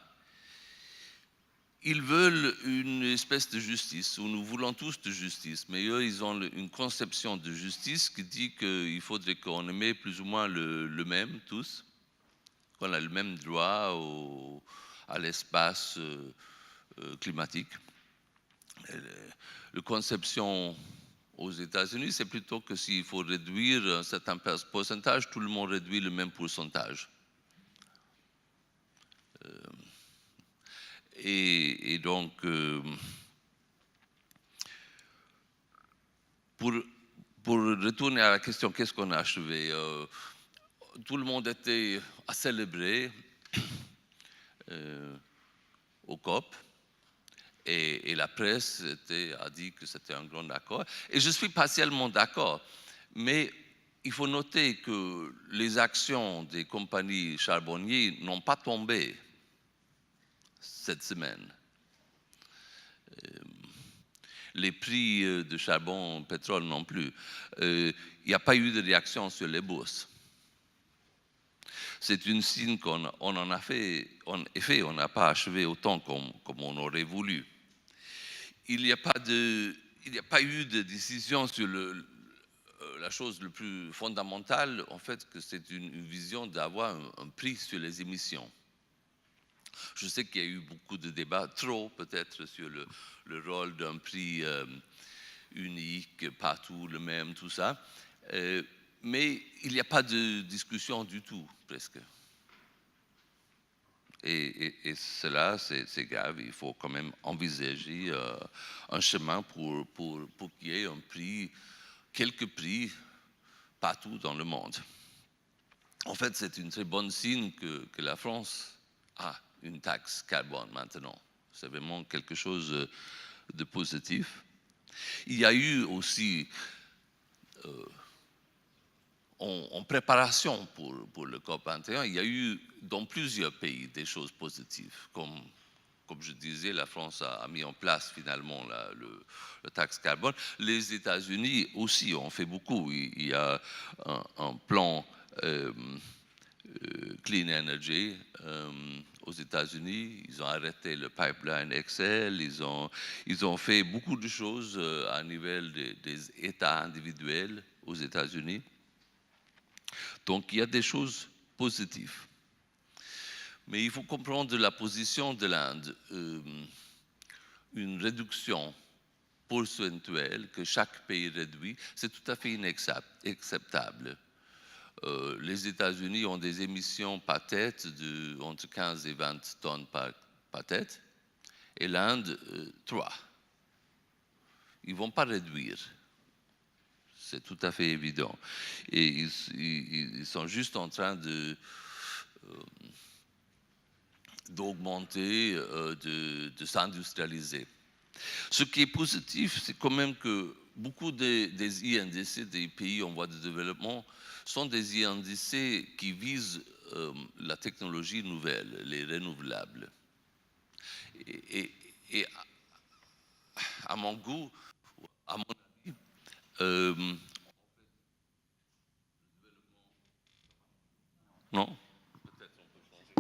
ils veulent une espèce de justice, où nous voulons tous de justice, mais eux, ils ont une conception de justice qui dit qu'il faudrait qu'on émet plus ou moins le même, tous, qu'on a le même droit à l'espace climatique. La conception aux États-Unis, c'est plutôt que s'il faut réduire un certain pourcentage, tout le monde réduit le même pourcentage. Et donc, pour retourner à la question, qu'est-ce qu'on a achevé? Tout le monde était à célébrer au COP et la presse a dit que c'était un grand accord. Et je suis partiellement d'accord, mais il faut noter que les actions des compagnies charbonnières n'ont pas tombé cette semaine. Les prix de charbon, pétrole non plus. Il n'y a pas eu de réaction sur les bourses. C'est une signe qu'on en a fait. En effet, on n'a pas achevé autant comme on aurait voulu. Il n'y a pas eu de décision sur la chose la plus fondamentale, en fait, que c'est une vision d'avoir un prix sur les émissions. Je sais qu'il y a eu beaucoup de débats, trop peut-être, sur le rôle d'un prix unique, partout le même, tout ça. Mais il n'y a pas de discussion du tout, presque. Et cela, c'est grave. Il faut quand même envisager un chemin pour qu'il y ait un prix, quelques prix, partout dans le monde. En fait, c'est une très bonne signe que la France a une taxe carbone maintenant. C'est vraiment quelque chose de positif. Il y a eu aussi, en préparation pour le COP21, il y a eu dans plusieurs pays des choses positives. Comme je disais, la France a mis en place finalement le taxe carbone. Les États-Unis aussi ont fait beaucoup. Il y a un plan Clean Energy aux États-Unis. Ils ont arrêté le pipeline Excel. Ils ont fait beaucoup de choses à niveau des États individuels aux États-Unis. Donc il y a des choses positives. Mais il faut comprendre la position de l'Inde. Une réduction pourcentuel que chaque pays réduit, c'est tout à fait inacceptable. Les États-Unis ont des émissions par tête de entre 15 et 20 tonnes par tête, et l'Inde, 3. Ils ne vont pas réduire. C'est tout à fait évident. Et ils sont juste en train d'augmenter, de s'industrialiser. Ce qui est positif, c'est quand même que beaucoup des INDC des pays en voie de développement sont des INDC qui visent la technologie nouvelle, les renouvelables. Et à mon goût, à mon avis, non, peut-être on peut changer.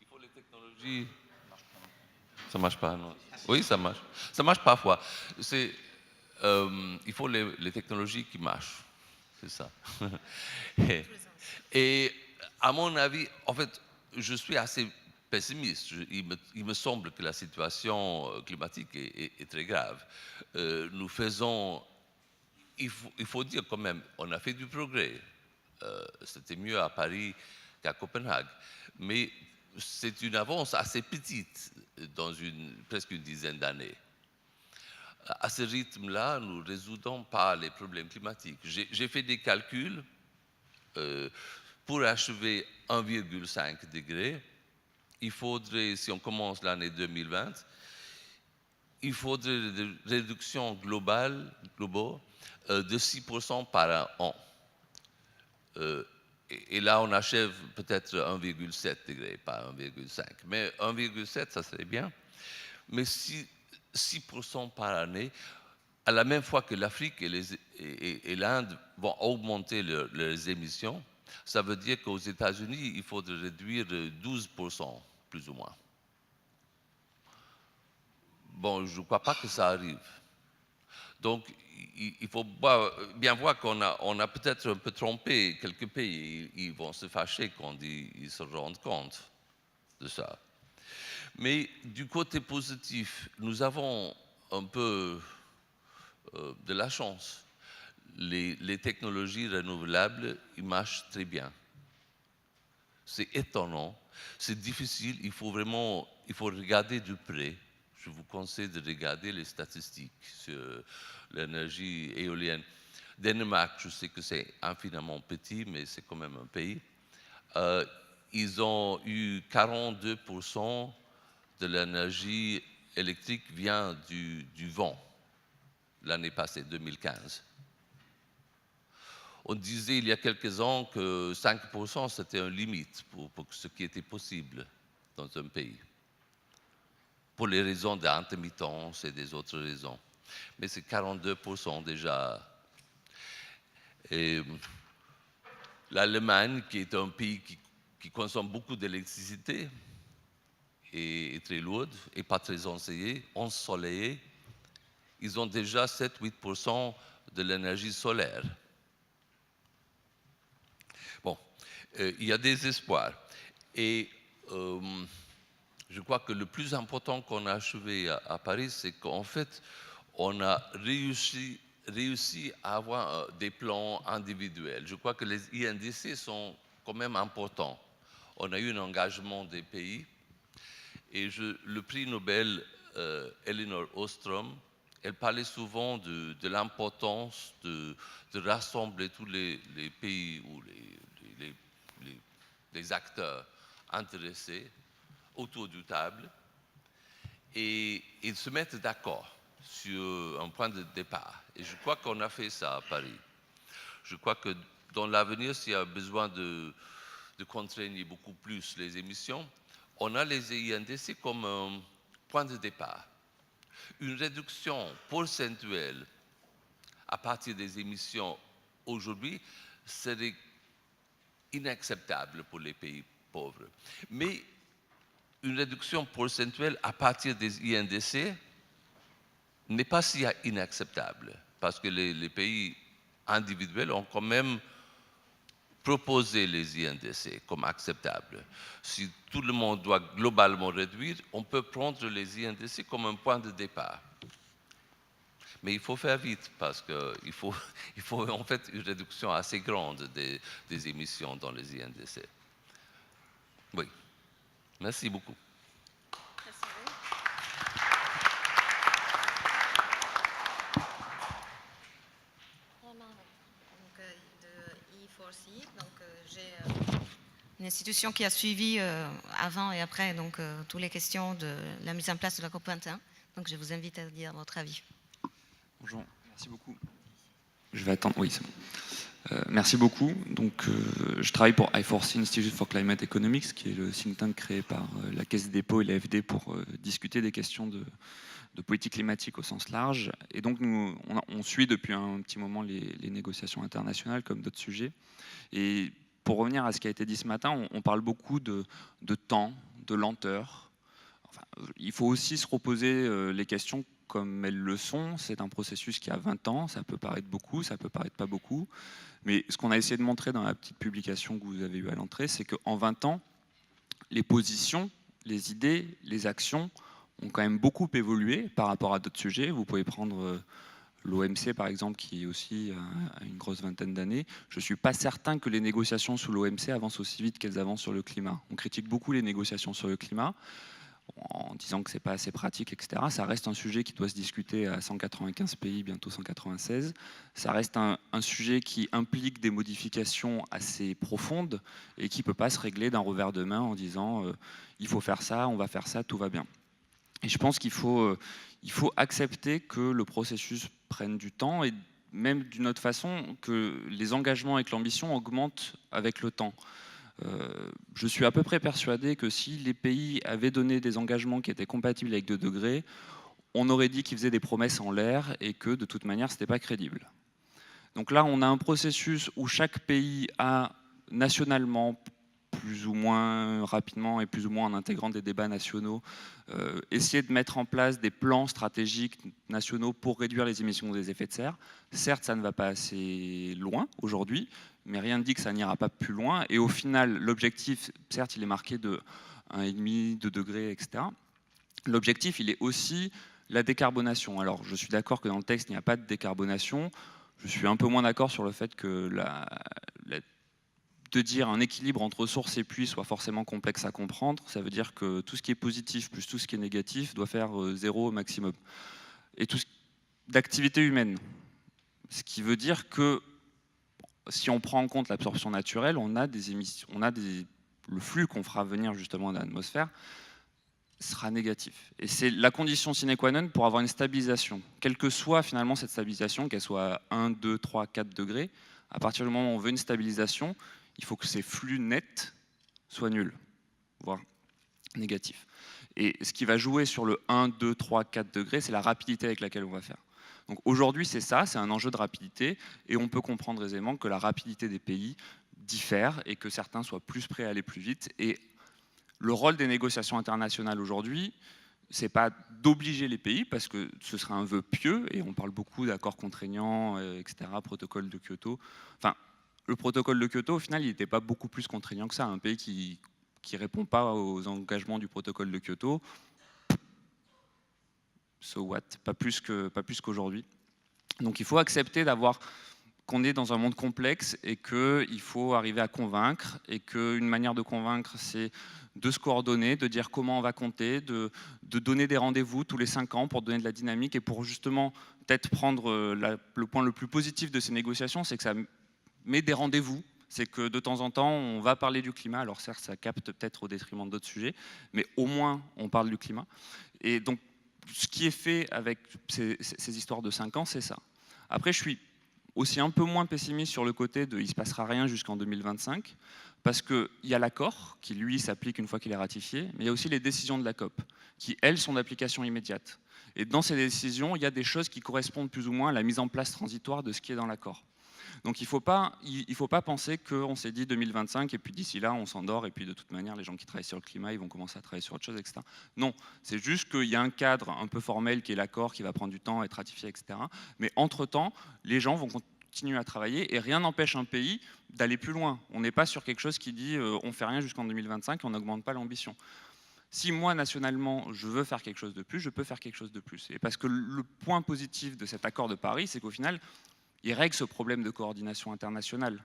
Il faut les technologies. Ça marche pas, non? Oui, ça marche. Ça marche parfois. Il faut les technologies qui marchent. C'est ça. Et à mon avis, en fait, je suis assez pessimiste. Il me semble que la situation climatique est très grave. Nous faisons, il faut dire quand même, on a fait du progrès. C'était mieux à Paris qu'à Copenhague. Mais c'est une avance assez petite dans presque une dizaine d'années. À ce rythme-là, nous ne résoudons pas les problèmes climatiques. J'ai fait des calculs pour achever 1,5 degré. Il faudrait, si on commence l'année 2020, il faudrait une réduction globale de 6% par an. Et là, on achève peut-être 1,7 degré, pas 1,5. Mais 1,7, ça serait bien. Mais 6% par année, à la même fois que l'Afrique et l'Inde vont augmenter leurs émissions, ça veut dire qu'aux États-Unis, il faudrait réduire 12%, plus ou moins. Bon, je ne crois pas que ça arrive. Donc, il faut bien voir qu'on a peut-être un peu trompé quelques pays. Ils vont se fâcher quand ils se rendent compte de ça. Mais du côté positif, nous avons un peu de la chance. Les technologies renouvelables, ils marchent très bien. C'est étonnant, c'est difficile, il faut regarder de près. Je vous conseille de regarder les statistiques sur l'énergie éolienne. Danemark, je sais que c'est infiniment petit, mais c'est quand même un pays. Ils ont eu 42% de l'énergie électrique vient du vent l'année passée, 2015. On disait il y a quelques ans que 5% c'était une limite pour ce qui était possible dans un pays, pour les raisons d'intermittence et des autres raisons. Mais c'est 42% déjà. Et l'Allemagne, qui est un pays qui consomme beaucoup d'électricité, est très lourde et pas très ensoleillée, ils ont déjà 7-8% de l'énergie solaire. Bon, il y a des espoirs. Et je crois que le plus important qu'on a achevé à Paris, c'est qu'en fait, on a réussi à avoir des plans individuels. Je crois que les INDC sont quand même importants. On a eu un engagement des pays. Et le prix Nobel, Elinor Ostrom, elle parlait souvent de l'importance de rassembler tous les pays ou les acteurs intéressés autour d'une table et de se mettre d'accord sur un point de départ. Et je crois qu'on a fait ça à Paris. Je crois que dans l'avenir, s'il y a besoin de contraindre beaucoup plus les émissions, on a les INDC comme un point de départ. Une réduction pourcentuelle à partir des émissions aujourd'hui serait inacceptable pour les pays pauvres. Mais une réduction pourcentuelle à partir des INDC n'est pas si inacceptable, parce que les pays individuels ont quand même proposé les INDC comme acceptables. Si tout le monde doit globalement réduire, on peut prendre les INDC comme un point de départ. Mais il faut faire vite parce qu'il faut, il faut en fait une réduction assez grande des émissions dans les INDC. Oui, merci beaucoup. Une institution qui a suivi avant et après donc, toutes les questions de la mise en place de la COP21. Donc je vous invite à dire votre avis. Bonjour, merci beaucoup. Je vais attendre, oui c'est bon. Merci beaucoup. Donc, je travaille pour I4C, Institute for Climate Economics, qui est le think tank créé par la Caisse des dépôts et l'AFD pour discuter des questions de politique climatique au sens large. Et donc, nous, on suit depuis un petit moment les négociations internationales comme d'autres sujets. Et pour revenir à ce qui a été dit ce matin, on parle beaucoup de temps, de lenteur. Enfin, il faut aussi se reposer les questions comme elles le sont. C'est un processus qui a 20 ans, ça peut paraître beaucoup, ça peut paraître pas beaucoup. Mais ce qu'on a essayé de montrer dans la petite publication que vous avez eue à l'entrée, c'est qu'en 20 ans, les positions, les idées, les actions ont quand même beaucoup évolué par rapport à d'autres sujets. Vous pouvez prendre l'OMC par exemple, qui est aussi à une grosse vingtaine d'années. Je ne suis pas certain que les négociations sous l'OMC avancent aussi vite qu'elles avancent sur le climat. On critique beaucoup les négociations sur le climat, en disant que ce n'est pas assez pratique, etc. Ça reste un sujet qui doit se discuter à 195 pays, bientôt 196. Ça reste un sujet qui implique des modifications assez profondes et qui ne peut pas se régler d'un revers de main en disant il faut faire ça, on va faire ça, tout va bien. Et je pense qu'il faut accepter que le processus prenne du temps et même d'une autre façon, que les engagements avec l'ambition augmentent avec le temps. Je suis à peu près persuadé que si les pays avaient donné des engagements qui étaient compatibles avec 2 degrés, on aurait dit qu'ils faisaient des promesses en l'air et que de toute manière, ce n'était pas crédible. Donc là, on a un processus où chaque pays a nationalement, plus ou moins rapidement et plus ou moins en intégrant des débats nationaux, essayer de mettre en place des plans stratégiques nationaux pour réduire les émissions des effets de serre. Certes, ça ne va pas assez loin aujourd'hui, mais rien ne dit que ça n'ira pas plus loin. Et au final, l'objectif, certes, il est marqué de 1,5, 2 degrés, etc. L'objectif, il est aussi la décarbonation. Alors, je suis d'accord que dans le texte, il n'y a pas de décarbonation. Je suis un peu moins d'accord sur le fait que de dire un équilibre entre source et puits soit forcément complexe à comprendre. Ça veut dire que tout ce qui est positif plus tout ce qui est négatif doit faire 0 au maximum. Et tout d'activité humaine. Ce qui veut dire que si on prend en compte l'absorption naturelle, on a des émissions, le flux qu'on fera venir justement dans l'atmosphère sera négatif. Et c'est la condition sine qua non pour avoir une stabilisation. Quelle que soit finalement cette stabilisation, qu'elle soit à 1, 2, 3, 4 degrés, à partir du moment où on veut une stabilisation, il faut que ces flux nets soient nuls, voire négatifs. Et ce qui va jouer sur le 1, 2, 3, 4 degrés, c'est la rapidité avec laquelle on va faire. Donc aujourd'hui, c'est ça, c'est un enjeu de rapidité, et on peut comprendre aisément que la rapidité des pays diffère et que certains soient plus prêts à aller plus vite. Et le rôle des négociations internationales aujourd'hui, c'est pas d'obliger les pays, parce que ce serait un vœu pieux, et on parle beaucoup d'accords contraignants, etc., protocole de Kyoto. Enfin, le protocole de Kyoto, au final, il n'était pas beaucoup plus contraignant que ça. Un pays qui ne répond pas aux engagements du protocole de Kyoto, so what, pas plus qu'aujourd'hui. Donc il faut accepter qu'on est dans un monde complexe et qu'il faut arriver à convaincre, et qu'une manière de convaincre, c'est de se coordonner, de dire comment on va compter, de donner des rendez-vous tous les 5 ans pour donner de la dynamique, et pour justement peut-être prendre le point le plus positif de ces négociations, c'est que ça met des rendez-vous. C'est que de temps en temps, on va parler du climat. Alors certes, ça capte peut-être au détriment d'autres sujets, mais au moins, on parle du climat. Et donc, ce qui est fait avec ces histoires de 5 ans, c'est ça. Après, je suis aussi un peu moins pessimiste sur le côté de « il ne se passera rien jusqu'en 2025 », parce qu'il y a l'accord qui, lui, s'applique une fois qu'il est ratifié, mais il y a aussi les décisions de la COP, qui, elles, sont d'application immédiate. Et dans ces décisions, il y a des choses qui correspondent plus ou moins à la mise en place transitoire de ce qui est dans l'accord. Donc il ne faut pas penser qu'on s'est dit 2025 et puis d'ici là on s'endort et puis de toute manière les gens qui travaillent sur le climat ils vont commencer à travailler sur autre chose, etc. Non, c'est juste qu'il y a un cadre un peu formel qui est l'accord qui va prendre du temps, être ratifié, etc. Mais entre-temps, les gens vont continuer à travailler et rien n'empêche un pays d'aller plus loin. On n'est pas sur quelque chose qui dit on ne fait rien jusqu'en 2025 et on n'augmente pas l'ambition. Si moi, nationalement, je veux faire quelque chose de plus, je peux faire quelque chose de plus. Et parce que le point positif de cet accord de Paris, c'est qu'au final, il règle ce problème de coordination internationale.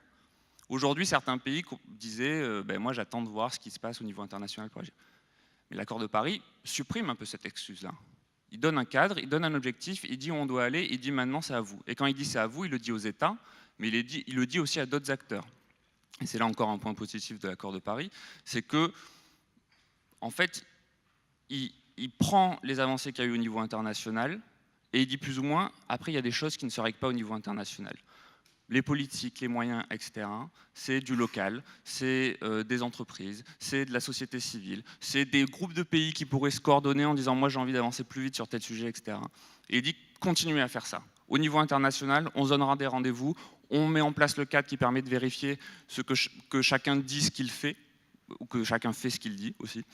Aujourd'hui, certains pays disaient ben moi, j'attends de voir ce qui se passe au niveau international pour agir. Mais l'accord de Paris supprime un peu cette excuse-là. Il donne un cadre, il donne un objectif, il dit où on doit aller, il dit maintenant c'est à vous. Et quand il dit c'est à vous, il le dit aux États, mais il le dit aussi à d'autres acteurs. Et c'est là encore un point positif de l'accord de Paris, c'est que, en fait, il prend les avancées qu'il y a eu au niveau international et il dit plus ou moins, après il y a des choses qui ne se règlent pas au niveau international. Les politiques, les moyens, etc., c'est du local, c'est des entreprises, c'est de la société civile, c'est des groupes de pays qui pourraient se coordonner en disant « moi j'ai envie d'avancer plus vite sur tel sujet, etc. » Et il dit « continuez à faire ça. Au niveau international, on se donnera des rendez-vous, on met en place le cadre qui permet de vérifier que chacun dit ce qu'il fait, ou que chacun fait ce qu'il dit aussi,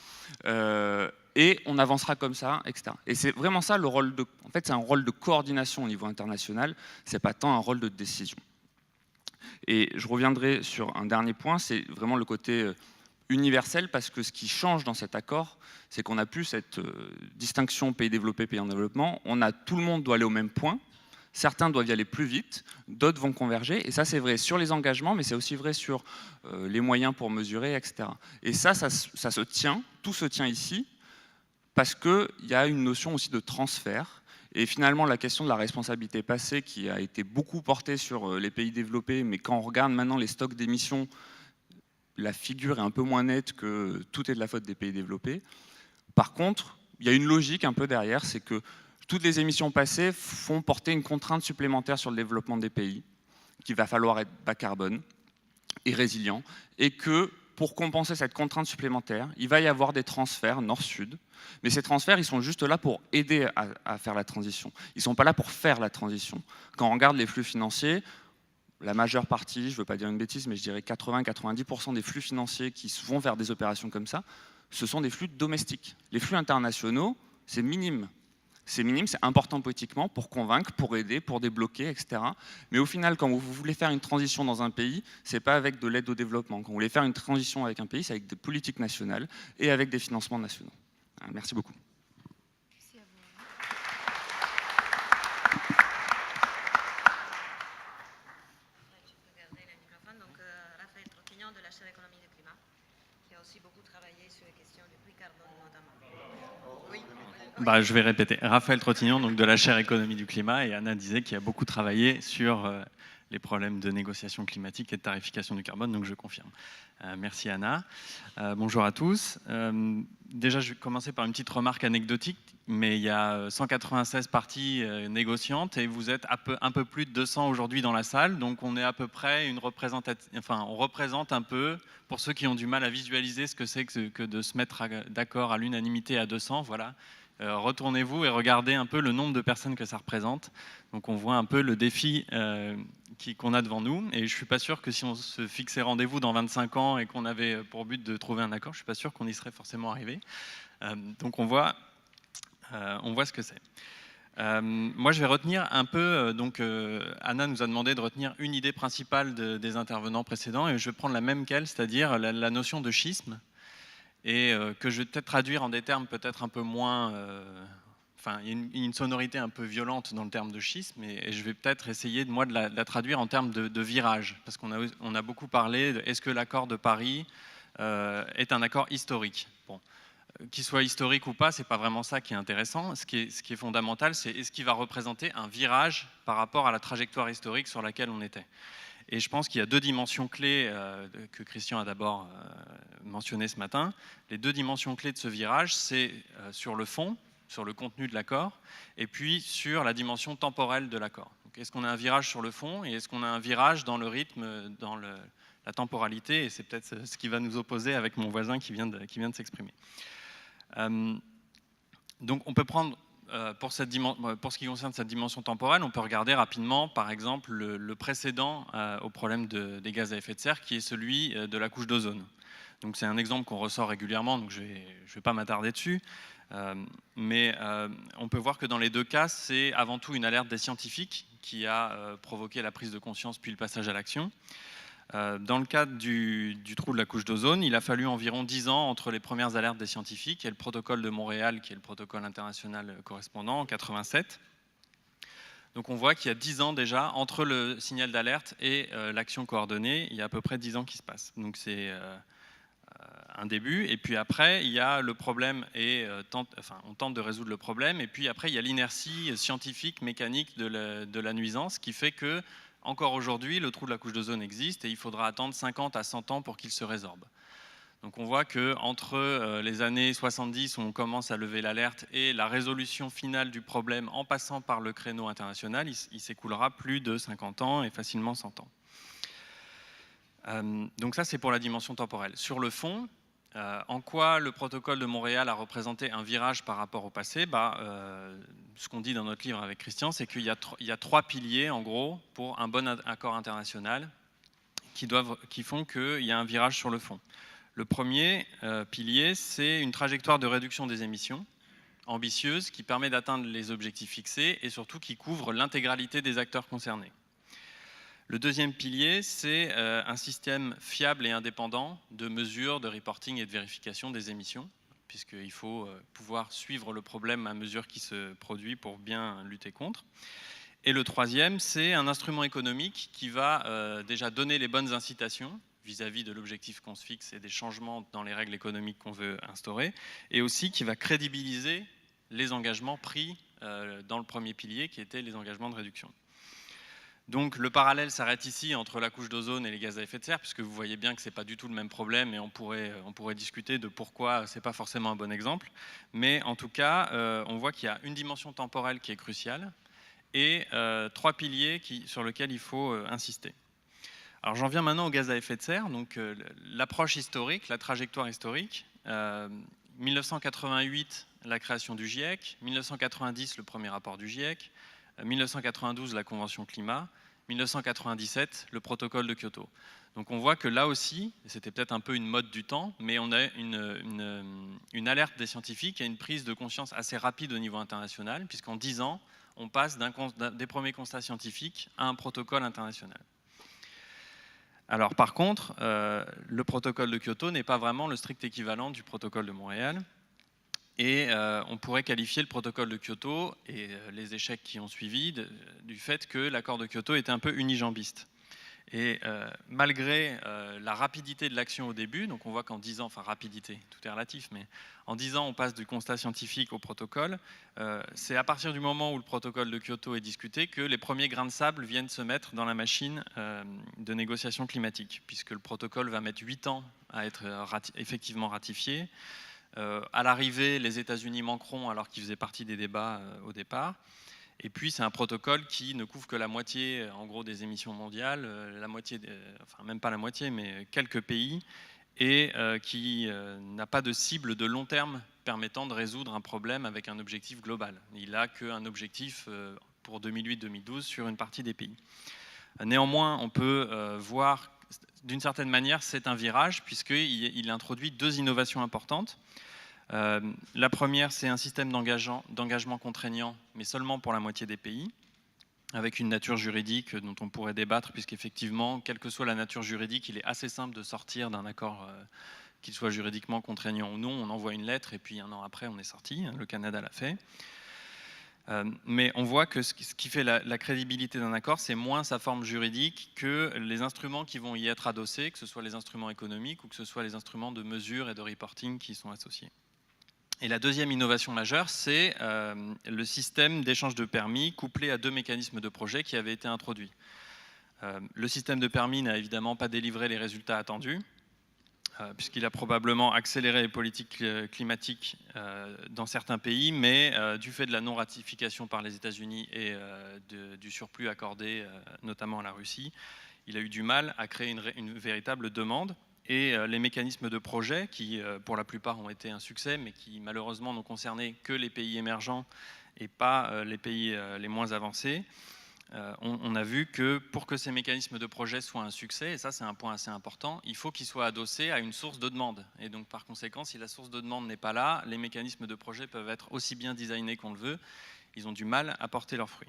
et on avancera comme ça, etc. » Et c'est vraiment ça le rôle de... En fait, c'est un rôle de coordination au niveau international, c'est pas tant un rôle de décision. Et je reviendrai sur un dernier point, c'est vraiment le côté universel, parce que ce qui change dans cet accord, c'est qu'on n'a plus cette distinction pays développé, pays en développement. Tout le monde doit aller au même point. Certains doivent y aller plus vite, d'autres vont converger. Et ça, c'est vrai sur les engagements, mais c'est aussi vrai sur les moyens pour mesurer, etc. Et ça se tient, tout se tient ici, parce qu'il y a une notion aussi de transfert. Et finalement, la question de la responsabilité passée, qui a été beaucoup portée sur les pays développés, mais quand on regarde maintenant les stocks d'émissions, la figure est un peu moins nette que tout est de la faute des pays développés. Par contre, il y a une logique un peu derrière, c'est que toutes les émissions passées font porter une contrainte supplémentaire sur le développement des pays, qu'il va falloir être bas carbone et résilient, et que pour compenser cette contrainte supplémentaire, il va y avoir des transferts nord-sud, mais ces transferts, ils sont juste là pour aider à faire la transition. Ils ne sont pas là pour faire la transition. Quand on regarde les flux financiers, la majeure partie, je ne veux pas dire une bêtise, mais je dirais 80-90% des flux financiers qui vont vers des opérations comme ça, ce sont des flux domestiques. Les flux internationaux, c'est minime. C'est minime, c'est important politiquement pour convaincre, pour aider, pour débloquer, etc. Mais au final, quand vous voulez faire une transition dans un pays, ce n'est pas avec de l'aide au développement. Quand vous voulez faire une transition avec un pays, c'est avec des politiques nationales et avec des financements nationaux. Merci beaucoup. Merci à vous. Tu peux garder le microphone. Donc, Raphaël Trottignon de la chaire économie du climat, qui a aussi beaucoup travaillé sur les questions du prix carbone notamment. Oui. Bah, je vais répéter. Raphaël Trottignon, donc de la chaire économie du climat, et Anna disait qu'il a beaucoup travaillé sur les problèmes de négociation climatique et de tarification du carbone, donc je confirme. Merci Anna. Bonjour à tous. Déjà, je vais commencer par une petite remarque anecdotique, mais il y a 196 parties négociantes et vous êtes un peu plus de 200 aujourd'hui dans la salle, donc on est à peu près on représente un peu, pour ceux qui ont du mal à visualiser ce que c'est que de se mettre d'accord à l'unanimité à 200, voilà. Retournez-vous et regardez un peu le nombre de personnes que ça représente. Donc on voit un peu le défi qu'on a devant nous. Et je ne suis pas sûr que si on se fixait rendez-vous dans 25 ans et qu'on avait pour but de trouver un accord, je ne suis pas sûr qu'on y serait forcément arrivé. Donc on voit ce que c'est. Moi, je vais retenir un peu, Anna nous a demandé de retenir une idée principale des intervenants précédents, et je vais prendre la même qu'elle, c'est-à-dire la notion de schisme, et que je vais peut-être traduire en des termes peut-être un peu moins... il y a une sonorité un peu violente dans le terme de schisme, et je vais peut-être essayer, moi, de la traduire en termes de virage, parce qu'on a beaucoup parlé de est-ce que l'accord de Paris est un accord historique. Bon. Qu'il soit historique ou pas, c'est pas vraiment ça qui est intéressant. Ce qui est fondamental, c'est est-ce qu'il va représenter un virage par rapport à la trajectoire historique sur laquelle on était. Et je pense qu'il y a deux dimensions clés que Christian a d'abord mentionné ce matin. Les deux dimensions clés de ce virage, c'est sur le fond, sur le contenu de l'accord, et puis sur la dimension temporelle de l'accord. Est-ce qu'on a un virage sur le fond, et est-ce qu'on a un virage dans le rythme, dans la temporalité, et c'est peut-être ce qui va nous opposer avec mon voisin qui vient de s'exprimer. Donc on peut prendre, pour ce qui concerne cette dimension temporelle, on peut regarder rapidement, par exemple, le précédent au problème des gaz à effet de serre, qui est celui de la couche d'ozone. Donc c'est un exemple qu'on ressort régulièrement, donc je vais pas m'attarder dessus. Mais on peut voir que dans les deux cas, c'est avant tout une alerte des scientifiques qui a provoqué la prise de conscience puis le passage à l'action. Dans le cadre du trou de la couche d'ozone, il a fallu environ 10 ans entre les premières alertes des scientifiques et le protocole de Montréal, qui est le protocole international correspondant, en 87. Donc on voit qu'il y a 10 ans déjà, entre le signal d'alerte et l'action coordonnée, il y a à peu près 10 ans qui se passent. Donc c'est un début, et puis après, il y a le problème, et on tente de résoudre le problème, et puis après, il y a l'inertie scientifique, mécanique de la nuisance, qui fait que, encore aujourd'hui, le trou de la couche d'ozone existe, et il faudra attendre 50 à 100 ans pour qu'il se résorbe. Donc on voit qu'entre les années 70, où on commence à lever l'alerte, et la résolution finale du problème, en passant par le créneau international, il s'écoulera plus de 50 ans, et facilement 100 ans. Donc ça, c'est pour la dimension temporelle. Sur le fond, en quoi le protocole de Montréal a représenté un virage par rapport au passé? Ce qu'on dit dans notre livre avec Christian, c'est qu'il y a 3 piliers, en gros, pour un bon accord international qui font qu'il y a un virage sur le fond. Le premier pilier, c'est une trajectoire de réduction des émissions ambitieuse qui permet d'atteindre les objectifs fixés et surtout qui couvre l'intégralité des acteurs concernés. Le deuxième pilier, c'est un système fiable et indépendant de mesure, de reporting et de vérification des émissions, puisqu'il faut pouvoir suivre le problème à mesure qu'il se produit pour bien lutter contre. Et le troisième, c'est un instrument économique qui va déjà donner les bonnes incitations vis-à-vis de l'objectif qu'on se fixe et des changements dans les règles économiques qu'on veut instaurer, et aussi qui va crédibiliser les engagements pris dans le premier pilier, qui étaient les engagements de réduction. Donc le parallèle s'arrête ici entre la couche d'ozone et les gaz à effet de serre, puisque vous voyez bien que ce n'est pas du tout le même problème, et on pourrait discuter de pourquoi ce n'est pas forcément un bon exemple. Mais en tout cas, on voit qu'il y a une dimension temporelle qui est cruciale, et 3 piliers sur lesquels il faut insister. Alors j'en viens maintenant aux gaz à effet de serre, donc l'approche historique, la trajectoire historique. 1988, la création du GIEC, 1990, le premier rapport du GIEC, 1992, la Convention climat, 1997, le protocole de Kyoto. Donc on voit que là aussi, c'était peut-être un peu une mode du temps, mais on a une alerte des scientifiques et une prise de conscience assez rapide au niveau international, puisqu'en 10 ans, on passe des premiers constats scientifiques à un protocole international. Alors par contre, le protocole de Kyoto n'est pas vraiment le strict équivalent du protocole de Montréal. Et on pourrait qualifier le protocole de Kyoto et les échecs qui ont suivi du fait que l'accord de Kyoto était un peu unijambiste. Et malgré la rapidité de l'action au début, donc on voit qu'en 10 ans, enfin rapidité, tout est relatif, mais en 10 ans on passe du constat scientifique au protocole, c'est à partir du moment où le protocole de Kyoto est discuté que les premiers grains de sable viennent se mettre dans la machine de négociation climatique, puisque le protocole va mettre 8 ans à être effectivement ratifié. À l'arrivée, les États-Unis manqueront alors qu'ils faisaient partie des débats au départ. Et puis, c'est un protocole qui ne couvre que la moitié, en gros, des émissions mondiales, enfin même pas la moitié, mais quelques pays, et qui n'a pas de cible de long terme permettant de résoudre un problème avec un objectif global. Il n'a qu'un objectif pour 2008-2012 sur une partie des pays. Néanmoins, on peut voir, d'une certaine manière, c'est un virage, puisqu'il introduit 2 innovations importantes. La première, c'est un système d'engagement contraignant, mais seulement pour la moitié des pays, avec une nature juridique dont on pourrait débattre, puisqu'effectivement, quelle que soit la nature juridique, il est assez simple de sortir d'un accord qu'il soit juridiquement contraignant ou non. On envoie une lettre et puis 1 an après, on est sorti. Le Canada l'a fait. Mais on voit que ce qui fait la crédibilité d'un accord, c'est moins sa forme juridique que les instruments qui vont y être adossés, que ce soit les instruments économiques ou que ce soit les instruments de mesure et de reporting qui y sont associés. Et la deuxième innovation majeure, c'est le système d'échange de permis couplé à 2 mécanismes de projet qui avaient été introduits. Le système de permis n'a évidemment pas délivré les résultats attendus, puisqu'il a probablement accéléré les politiques climatiques dans certains pays, mais du fait de la non-ratification par les États-Unis et du surplus accordé notamment à la Russie, il a eu du mal à créer une véritable demande. Et les mécanismes de projet, qui pour la plupart ont été un succès, mais qui malheureusement n'ont concerné que les pays émergents et pas les pays les moins avancés, on a vu que pour que ces mécanismes de projet soient un succès, et ça c'est un point assez important, il faut qu'ils soient adossés à une source de demande. Et donc par conséquent, si la source de demande n'est pas là, les mécanismes de projet peuvent être aussi bien designés qu'on le veut, ils ont du mal à porter leurs fruits.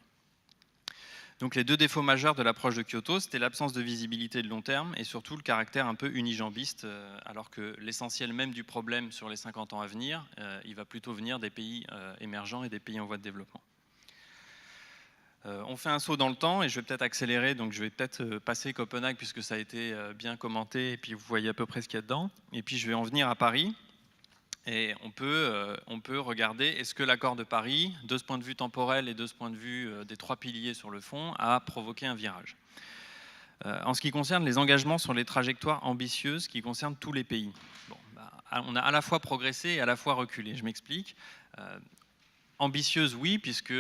Donc les deux défauts majeurs de l'approche de Kyoto, c'était l'absence de visibilité de long terme et surtout le caractère un peu unijambiste, alors que l'essentiel même du problème sur les 50 ans à venir, il va plutôt venir des pays émergents et des pays en voie de développement. On fait un saut dans le temps et je vais peut-être accélérer, donc je vais peut-être passer Copenhague puisque ça a été bien commenté et puis vous voyez à peu près ce qu'il y a dedans. Et puis je vais en venir à Paris et on peut regarder est-ce que l'accord de Paris, de ce point de vue temporel et de ce point de vue des trois piliers sur le fond, a provoqué un virage. En ce qui concerne les engagements sur les trajectoires ambitieuses qui concernent tous les pays, bon, on a à la fois progressé et à la fois reculé. Je m'explique. Ambitieuse, oui, puisque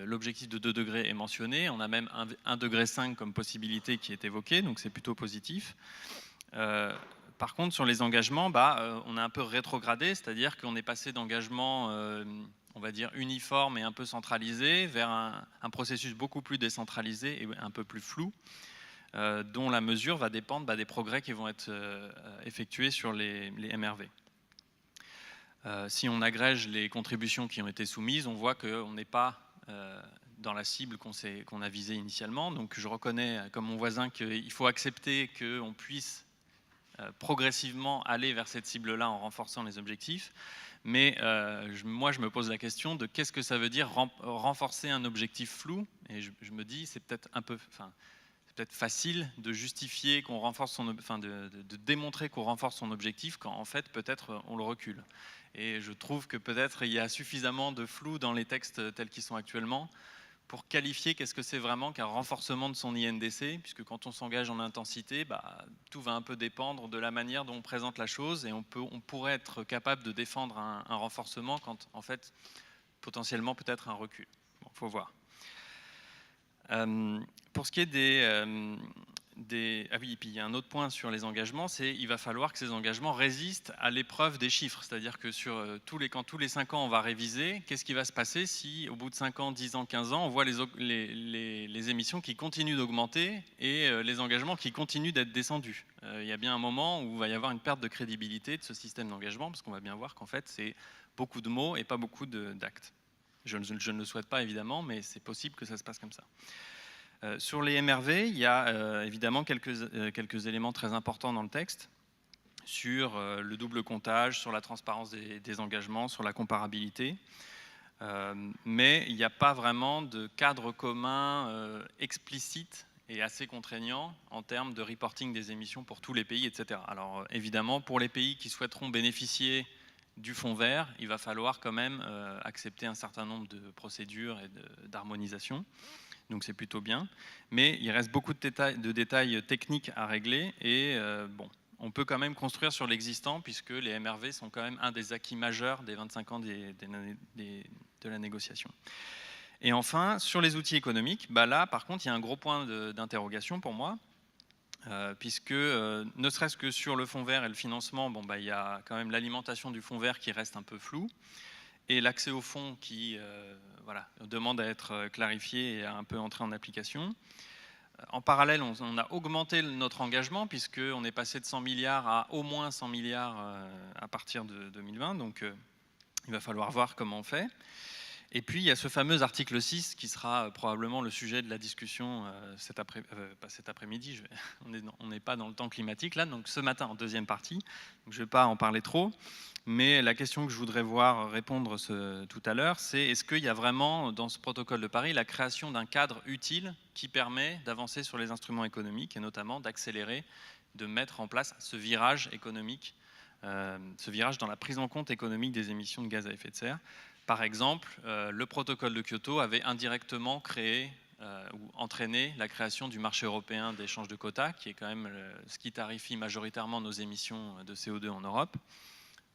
l'objectif de 2 degrés est mentionné. On a même 1,5 degré comme possibilité qui est évoquée, donc c'est plutôt positif. Par contre, sur les engagements, on a un peu rétrogradé, c'est-à-dire qu'on est passé d'engagements, on va dire, uniformes et un peu centralisés vers un processus beaucoup plus décentralisé et un peu plus flou, dont la mesure va dépendre des progrès qui vont être effectués sur les MRV. Si on agrège les contributions qui ont été soumises, on voit qu'on n'est pas dans la cible qu'on a visée initialement. Donc je reconnais, comme mon voisin, qu'il faut accepter qu'on puisse progressivement aller vers cette cible-là en renforçant les objectifs. Mais moi, je me pose la question de qu'est-ce que ça veut dire renforcer un objectif flou. Et je me dis, c'est peut-être un peu... C'est peut-être facile de justifier qu'on renforce de démontrer qu'on renforce son objectif quand en fait peut-être on le recule. Et je trouve que peut-être il y a suffisamment de flou dans les textes tels qu'ils sont actuellement pour qualifier qu'est-ce que c'est vraiment qu'un renforcement de son INDC, puisque quand on s'engage en intensité, tout va un peu dépendre de la manière dont on présente la chose et on pourrait être capable de défendre un renforcement quand en fait potentiellement peut-être un recul. Bon, faut voir. Pour ce qui est ah oui, et puis il y a un autre point sur les engagements, c'est qu'il va falloir que ces engagements résistent à l'épreuve des chiffres. C'est-à-dire que quand tous les 5 ans on va réviser, qu'est-ce qui va se passer si au bout de 5 ans, 10 ans, 15 ans, on voit les émissions qui continuent d'augmenter et les engagements qui continuent d'être descendus. Il y a bien un moment où il va y avoir une perte de crédibilité de ce système d'engagement, parce qu'on va bien voir qu'en fait c'est beaucoup de mots et pas beaucoup d'actes. Je ne le souhaite pas évidemment, mais c'est possible que ça se passe comme ça. Sur les MRV, il y a évidemment quelques éléments très importants dans le texte sur le double comptage, sur la transparence des engagements, sur la comparabilité. Mais il n'y a pas vraiment de cadre commun explicite et assez contraignant en termes de reporting des émissions pour tous les pays, etc. Alors évidemment, pour les pays qui souhaiteront bénéficier du fonds vert, il va falloir quand même accepter un certain nombre de procédures et d'harmonisation. Donc c'est plutôt bien. Mais il reste beaucoup de détails techniques à régler et on peut quand même construire sur l'existant puisque les MRV sont quand même un des acquis majeurs des 25 ans de la négociation. Et enfin, sur les outils économiques, là par contre il y a un gros point d'interrogation pour moi. Puisque ne serait-ce que sur le fonds vert et le financement, il y a quand même l'alimentation du fonds vert qui reste un peu floue et l'accès au fonds qui demande à être clarifié et à un peu entrer en application. En parallèle, on a augmenté notre engagement puisqu'on est passé de 100 milliards à au moins 100 milliards à partir de 2020, donc il va falloir voir comment on fait. Et puis, il y a ce fameux article 6 qui sera probablement le sujet de la discussion pas cet après-midi, on n'est pas dans le temps climatique là, donc ce matin en deuxième partie, donc je ne vais pas en parler trop, mais la question que je voudrais voir répondre tout à l'heure, c'est est-ce qu'il y a vraiment dans ce protocole de Paris la création d'un cadre utile qui permet d'avancer sur les instruments économiques et notamment d'accélérer, de mettre en place ce virage économique, ce virage dans la prise en compte économique des émissions de gaz à effet de serre. Par exemple, le protocole de Kyoto avait indirectement créé ou entraîné la création du marché européen d'échange de quotas, qui est quand même ce qui tarifie majoritairement nos émissions de CO2 en Europe.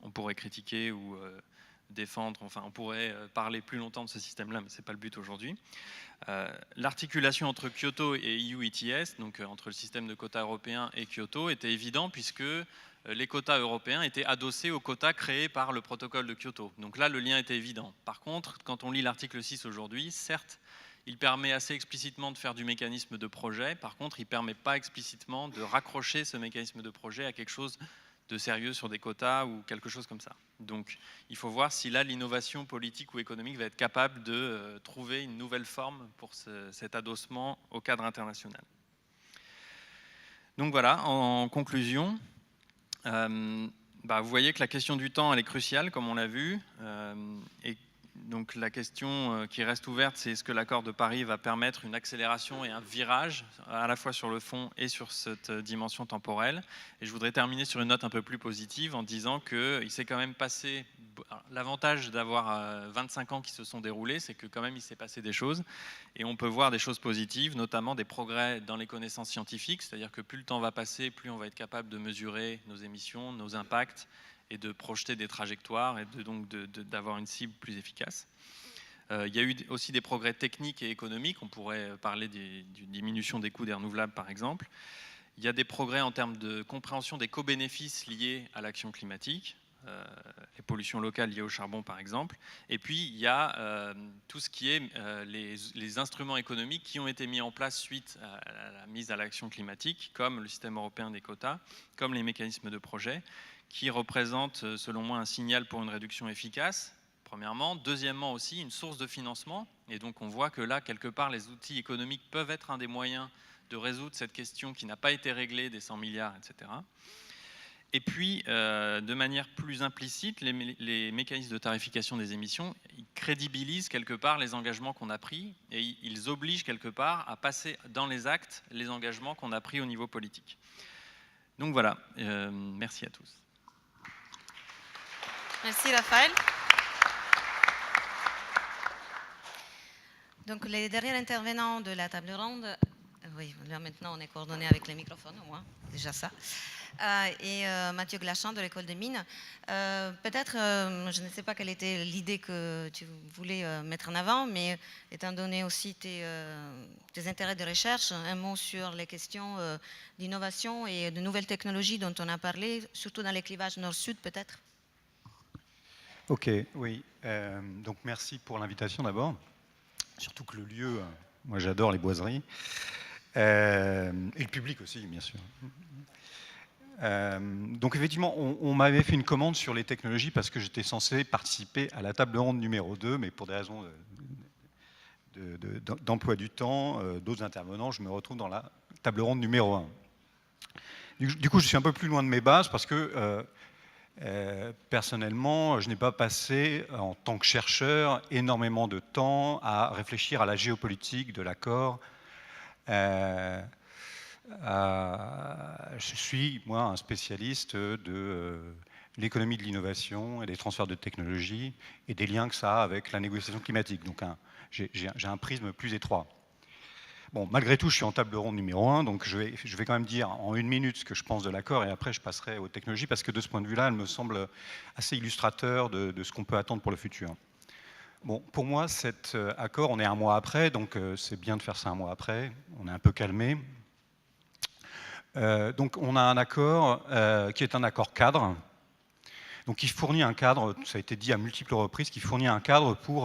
On pourrait critiquer ou défendre, enfin on pourrait parler plus longtemps de ce système-là, mais ce n'est pas le but aujourd'hui. L'articulation entre Kyoto et EU ETS, donc entre le système de quotas européen et Kyoto, était évident puisque les quotas européens étaient adossés aux quotas créés par le protocole de Kyoto. Donc là, le lien était évident. Par contre, quand on lit l'article 6 aujourd'hui, certes, il permet assez explicitement de faire du mécanisme de projet. Par contre, il ne permet pas explicitement de raccrocher ce mécanisme de projet à quelque chose de sérieux sur des quotas ou quelque chose comme ça. Donc il faut voir si là l'innovation politique ou économique va être capable de trouver une nouvelle forme pour cet adossement au cadre international. Donc voilà, en conclusion, vous voyez que la question du temps elle est cruciale comme on l'a vu, et donc la question qui reste ouverte, c'est est-ce que l'accord de Paris va permettre une accélération et un virage à la fois sur le fond et sur cette dimension temporelle. Et je voudrais terminer sur une note un peu plus positive en disant qu'il s'est quand même passé, l'avantage d'avoir 25 ans qui se sont déroulés, c'est que quand même il s'est passé des choses et on peut voir des choses positives, notamment des progrès dans les connaissances scientifiques, c'est-à-dire que plus le temps va passer, plus on va être capable de mesurer nos émissions, nos impacts, et de projeter des trajectoires et donc d'avoir une cible plus efficace. Il y a eu aussi des progrès techniques et économiques, on pourrait parler d'une diminution des coûts des renouvelables par exemple. Il y a des progrès en termes de compréhension des co-bénéfices liés à l'action climatique, les pollutions locales liées au charbon par exemple, et puis il y a tout ce qui est les instruments économiques qui ont été mis en place suite à la mise à l'action climatique, comme le système européen des quotas, comme les mécanismes de projet, qui représente, selon moi, un signal pour une réduction efficace, premièrement. Deuxièmement aussi, une source de financement. Et donc, on voit que là, quelque part, les outils économiques peuvent être un des moyens de résoudre cette question qui n'a pas été réglée des 100 milliards, etc. Et puis, de manière plus implicite, les mécanismes de tarification des émissions, ils crédibilisent quelque part les engagements qu'on a pris et ils obligent quelque part à passer dans les actes les engagements qu'on a pris au niveau politique. Donc voilà, merci à tous. Merci Raphaël. Donc les derniers intervenants de la table ronde, oui, là maintenant on est coordonné avec les microphones au moins, déjà ça. Et Mathieu Glachan de l'école des mines. Peut-être, je ne sais pas quelle était l'idée que tu voulais mettre en avant, mais étant donné aussi tes intérêts de recherche, un mot sur les questions d'innovation et de nouvelles technologies dont on a parlé, surtout dans les clivages nord-sud peut-être. Ok, oui. Donc merci pour l'invitation d'abord. Surtout que le lieu, moi j'adore les boiseries. Et le public aussi, bien sûr. Donc effectivement, on m'avait fait une commande sur les technologies parce que j'étais censé participer à la table ronde numéro 2, mais pour des raisons d'emploi du temps, d'autres intervenants, je me retrouve dans la table ronde numéro 1. Du coup, je suis un peu plus loin de mes bases parce que personnellement, je n'ai pas passé, en tant que chercheur, énormément de temps à réfléchir à la géopolitique de l'accord. Je suis, moi, un spécialiste de l'économie de l'innovation et des transferts de technologie et des liens que ça a avec la négociation climatique. Donc, j'ai un prisme plus étroit. Bon, malgré tout, je suis en table ronde numéro 1, donc je vais quand même dire en 1 minute ce que je pense de l'accord et après je passerai aux technologies parce que de ce point de vue-là, elle me semble assez illustrateur de ce qu'on peut attendre pour le futur. Bon, pour moi, cet accord, on est 1 mois après, donc c'est bien de faire ça 1 mois après, on est un peu calmé. Donc on a un accord qui est un accord cadre, donc qui fournit un cadre, ça a été dit à multiples reprises, qui fournit un cadre pour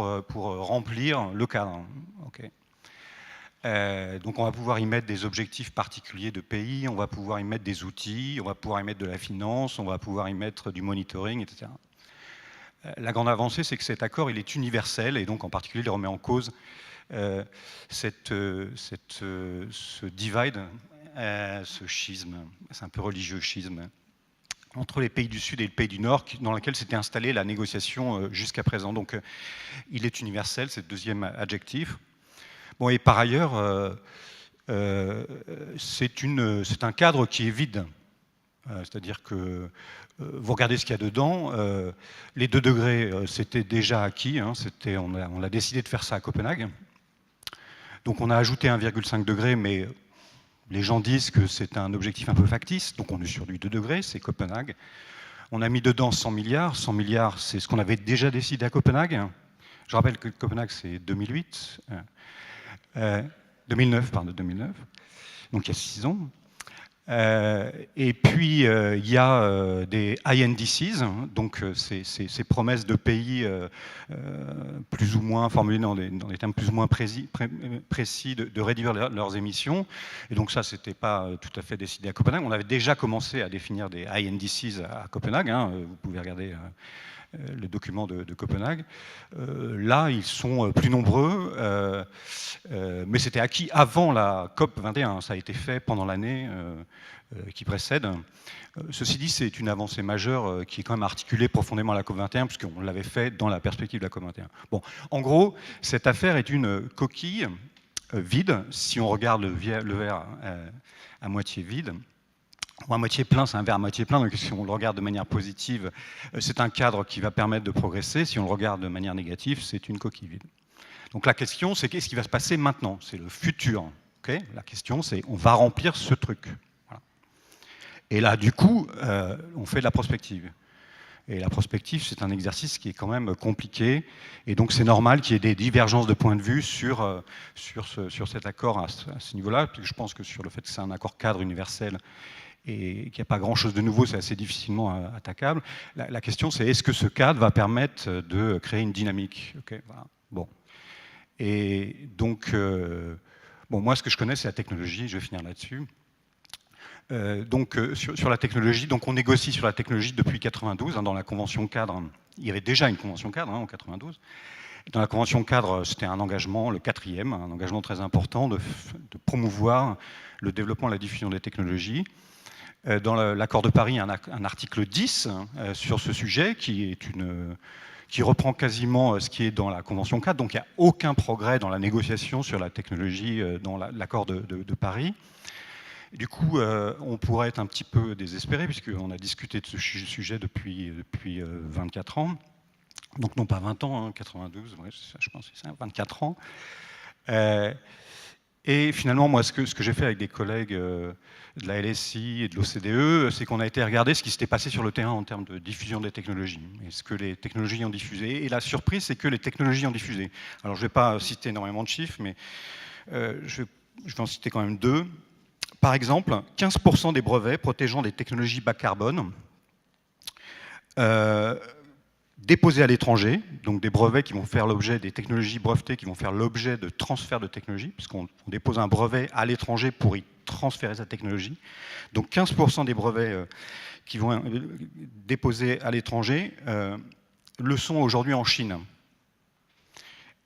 remplir le cadre. Okay. Donc on va pouvoir y mettre des objectifs particuliers de pays, on va pouvoir y mettre des outils, on va pouvoir y mettre de la finance, on va pouvoir y mettre du monitoring, etc. La grande avancée, c'est que cet accord, il est universel, et donc en particulier, il remet en cause ce divide, ce schisme, c'est un peu religieux schisme, entre les pays du Sud et le pays du Nord, dans lequel s'était installée la négociation jusqu'à présent. Donc il est universel, c'est le deuxième adjectif. Bon, et par ailleurs, c'est un cadre qui est vide. C'est-à-dire que vous regardez ce qu'il y a dedans, les 2 degrés, c'était déjà acquis, hein, on a décidé de faire ça à Copenhague. Donc on a ajouté 1,5 degré, mais les gens disent que c'est un objectif un peu factice, donc on est sur du 2 degrés, c'est Copenhague. On a mis dedans 100 milliards, 100 milliards, c'est ce qu'on avait déjà décidé à Copenhague. Je rappelle que Copenhague, c'est 2008. 2009, donc il y a 6 ans. Et puis, il y a des INDCs, donc ces promesses de pays plus ou moins formulées dans des termes plus ou moins précis de réduire leurs émissions. Et donc ça, c'était pas tout à fait décidé à Copenhague. On avait déjà commencé à définir des INDCs à Copenhague. Vous pouvez regarder le document de Copenhague. Là, ils sont plus nombreux, mais c'était acquis avant la COP 21. Ça a été fait pendant l'année qui précède. Ceci dit, c'est une avancée majeure qui est quand même articulée profondément à la COP 21, puisqu'on l'avait fait dans la perspective de la COP 21. Bon, en gros, cette affaire est une coquille vide, si on regarde le verre à moitié vide. Ou à moitié plein, c'est un verre à moitié plein, donc si on le regarde de manière positive, c'est un cadre qui va permettre de progresser. Si on le regarde de manière négative, c'est une coquille vide. Donc la question, c'est qu'est-ce qui va se passer maintenant? C'est le futur. Okay, la question, c'est on va remplir ce truc. Voilà. Et là, du coup, on fait de la prospective. Et la prospective, c'est un exercice qui est quand même compliqué. Et donc, c'est normal qu'il y ait des divergences de point de vue sur cet accord à ce niveau-là. Je pense que sur le fait que c'est un accord cadre universel, et qu'il n'y a pas grand-chose de nouveau, c'est assez difficilement attaquable. La question, c'est est-ce que ce cadre va permettre de créer une dynamique? Okay, voilà. Bon. Et donc, moi, ce que je connais, c'est la technologie. Je vais finir là-dessus. Sur la technologie, donc on négocie sur la technologie depuis 92. Dans la convention cadre, il y avait déjà une convention cadre en 92. Dans la convention cadre, c'était un engagement, le 4e, un engagement très important de promouvoir le développement et la diffusion des technologies. Dans l'accord de Paris, il y a un article 10 sur ce sujet qui reprend quasiment ce qui est dans la Convention 4. Donc il n'y a aucun progrès dans la négociation sur la technologie dans l'accord de Paris. Du coup, on pourrait être un petit peu désespéré puisqu'on a discuté de ce sujet depuis 24 ans. Donc non pas 20 ans, 92, ouais, je pense que c'est ça, 24 ans. Et finalement, moi, ce que j'ai fait avec des collègues de la LSI et de l'OCDE, c'est qu'on a été regarder ce qui s'était passé sur le terrain en termes de diffusion des technologies, et ce que les technologies ont diffusé. Et la surprise, c'est que les technologies ont diffusé. Alors, je ne vais pas citer énormément de chiffres, mais je vais en citer quand même deux. Par exemple, 15% des brevets protégeant des technologies bas carbone déposés à l'étranger, donc des brevets qui vont faire l'objet des technologies brevetées qui vont faire l'objet de transfert de technologie, puisqu'on dépose un brevet à l'étranger pour y transférer sa technologie. Donc 15% des brevets qui vont être déposés à l'étranger le sont aujourd'hui en Chine.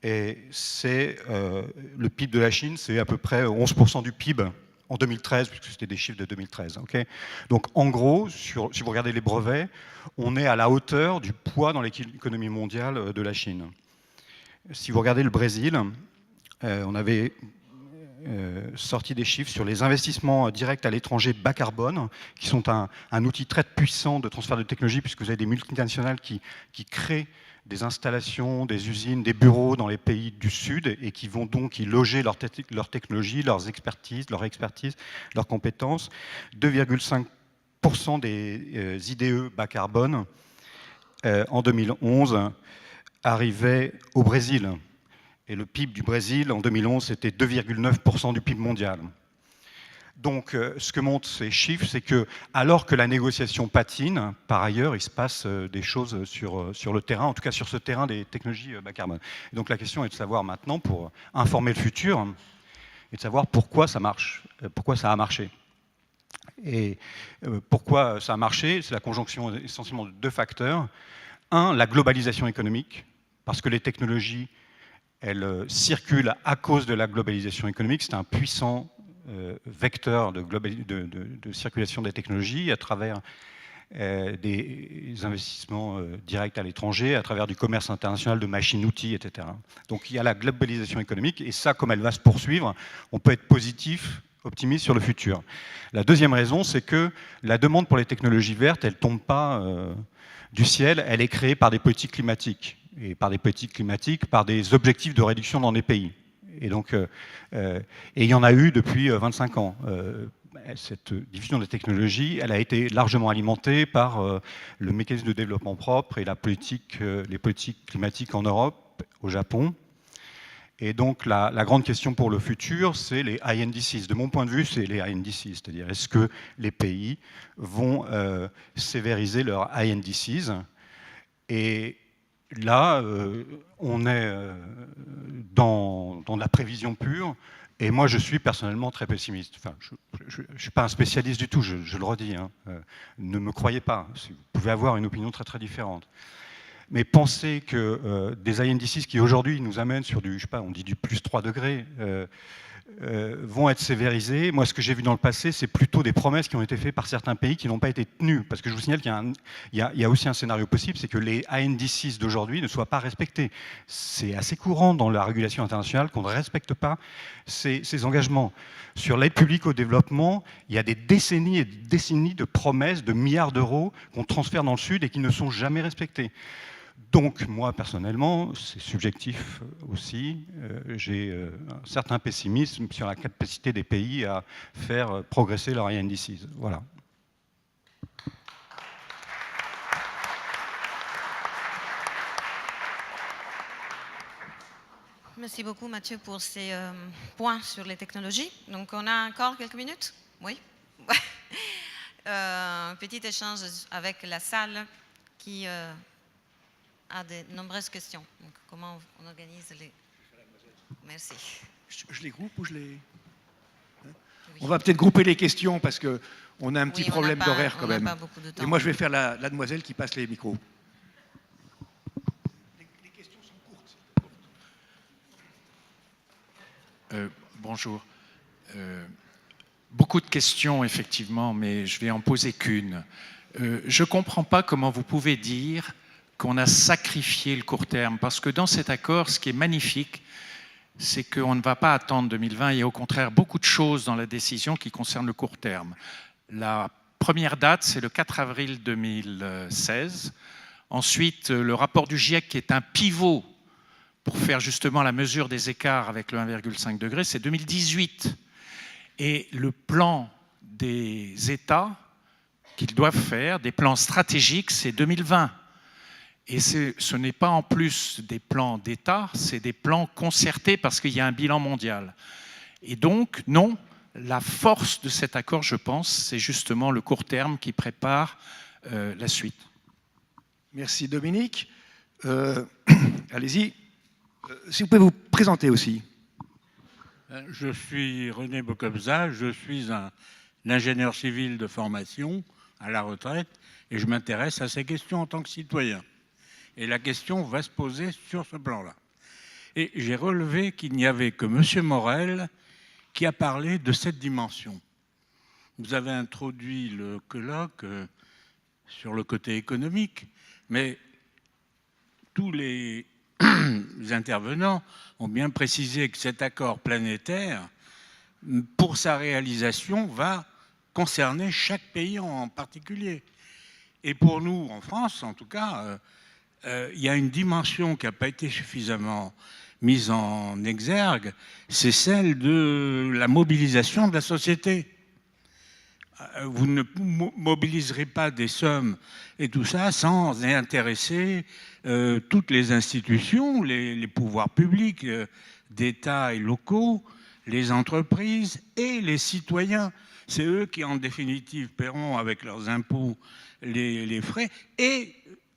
Et c'est le PIB de la Chine, c'est à peu près 11% du PIB en 2013, puisque c'était des chiffres de 2013. Okay, donc en gros, si vous regardez les brevets, on est à la hauteur du poids dans l'économie mondiale de la Chine. Si vous regardez le Brésil, on avait sorti des chiffres sur les investissements directs à l'étranger bas carbone, qui sont un outil très puissant de transfert de technologie, puisque vous avez des multinationales qui créent des installations, des usines, des bureaux dans les pays du Sud et qui vont donc y loger leur technologie, leurs expertises, leurs compétences. 2,5% des IDE bas carbone en 2011 arrivaient au Brésil. Et le PIB du Brésil en 2011, c'était 2,9% du PIB mondial. Donc, ce que montrent ces chiffres, c'est que, alors que la négociation patine, par ailleurs, il se passe des choses sur le terrain, en tout cas sur ce terrain des technologies bas carbone. Et donc, la question est de savoir maintenant, pour informer le futur, et de savoir pourquoi ça marche, pourquoi ça a marché. Et pourquoi ça a marché, c'est la conjonction essentiellement de deux facteurs. Un, la globalisation économique, parce que les technologies, elles circulent à cause de la globalisation économique. C'est un puissant vecteur de circulation des technologies à travers des investissements directs à l'étranger, à travers du commerce international de machines-outils, etc. Donc il y a la globalisation économique, et ça, comme elle va se poursuivre, on peut être positif, optimiste sur le futur. La deuxième raison, c'est que la demande pour les technologies vertes, elle ne tombe pas du ciel, elle est créée par des politiques climatiques, et par des politiques climatiques, par des objectifs de réduction dans des pays. Et donc, il y en a eu depuis 25 ans. Cette diffusion des technologies, elle a été largement alimentée par le mécanisme de développement propre et les politiques climatiques en Europe, au Japon. Et donc la grande question pour le futur, c'est les INDCs. De mon point de vue, c'est les INDCs, c'est-à-dire est-ce que les pays vont sévériser leurs INDCs? Et là, on est dans la prévision pure. Et moi, je suis personnellement très pessimiste. Enfin, je ne suis pas un spécialiste du tout, je le redis. Hein. Ne me croyez pas. Vous pouvez avoir une opinion très très différente. Mais penser que des INDCs qui aujourd'hui nous amènent sur du, je sais pas, on dit du plus 3 degrés, vont être sévérisés. Moi, ce que j'ai vu dans le passé, c'est plutôt des promesses qui ont été faites par certains pays qui n'ont pas été tenues. Parce que je vous signale qu'il y a aussi un scénario possible, c'est que les INDCs d'aujourd'hui ne soient pas respectés. C'est assez courant dans la régulation internationale qu'on ne respecte pas ces engagements. Sur l'aide publique au développement, il y a des décennies et des décennies de promesses de milliards d'euros qu'on transfère dans le Sud et qui ne sont jamais respectées. Donc, moi, personnellement, c'est subjectif aussi, j'ai un certain pessimisme sur la capacité des pays à faire progresser leur INDCs. Voilà. Merci beaucoup, Mathieu, pour ces points sur les technologies. Donc, on a encore quelques minutes? Oui. Petit échange avec la salle qui a de nombreuses questions. Donc, comment on organise les... Merci. Je les groupe ou je les... Oui. On va peut-être grouper les questions parce qu'on a un petit problème d'horaire quand même. Pas beaucoup de temps. Et moi, je vais faire la demoiselle qui passe les micros. Les questions sont courtes. Bonjour. Beaucoup de questions, effectivement, mais je vais en poser qu'une. Je ne comprends pas comment vous pouvez dire qu'on a sacrifié le court terme, parce que dans cet accord, ce qui est magnifique, c'est qu'on ne va pas attendre 2020, il y a au contraire beaucoup de choses dans la décision qui concernent le court terme. La première date, c'est le 4 avril 2016. Ensuite, le rapport du GIEC, qui est un pivot pour faire justement la mesure des écarts avec le 1,5 degré, c'est 2018. Et le plan des États qu'ils doivent faire, des plans stratégiques, c'est 2020. Et ce n'est pas en plus des plans d'État, c'est des plans concertés parce qu'il y a un bilan mondial. Et donc, non, la force de cet accord, je pense, c'est justement le court terme qui prépare la suite. Merci Dominique. Allez-y. Si vous pouvez vous présenter aussi. Je suis René Bocobza, je suis un ingénieur civil de formation à la retraite et je m'intéresse à ces questions en tant que citoyen. Et la question va se poser sur ce plan-là. Et j'ai relevé qu'il n'y avait que M. Morel qui a parlé de cette dimension. Vous avez introduit le colloque sur le côté économique, mais tous les intervenants ont bien précisé que cet accord planétaire, pour sa réalisation, va concerner chaque pays en particulier. Et pour nous, en France, en tout cas, il y a une dimension qui n'a pas été suffisamment mise en exergue, c'est celle de la mobilisation de la société. Vous ne mobiliserez pas des sommes et tout ça sans intéresser toutes les institutions, les pouvoirs publics d'État et locaux, les entreprises et les citoyens. C'est eux qui, en définitive, paieront avec leurs impôts les frais. Et,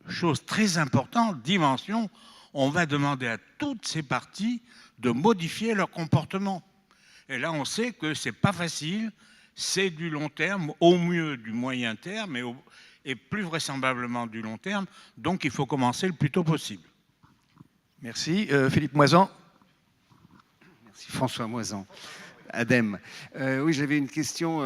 chose très importante, dimension, on va demander à toutes ces parties de modifier leur comportement. Et là, on sait que ce n'est pas facile, c'est du long terme, au mieux du moyen terme et plus vraisemblablement du long terme. Donc, il faut commencer le plus tôt possible. Merci. Philippe Moisan. Merci François Moisan. ADEME. Oui, j'avais une question.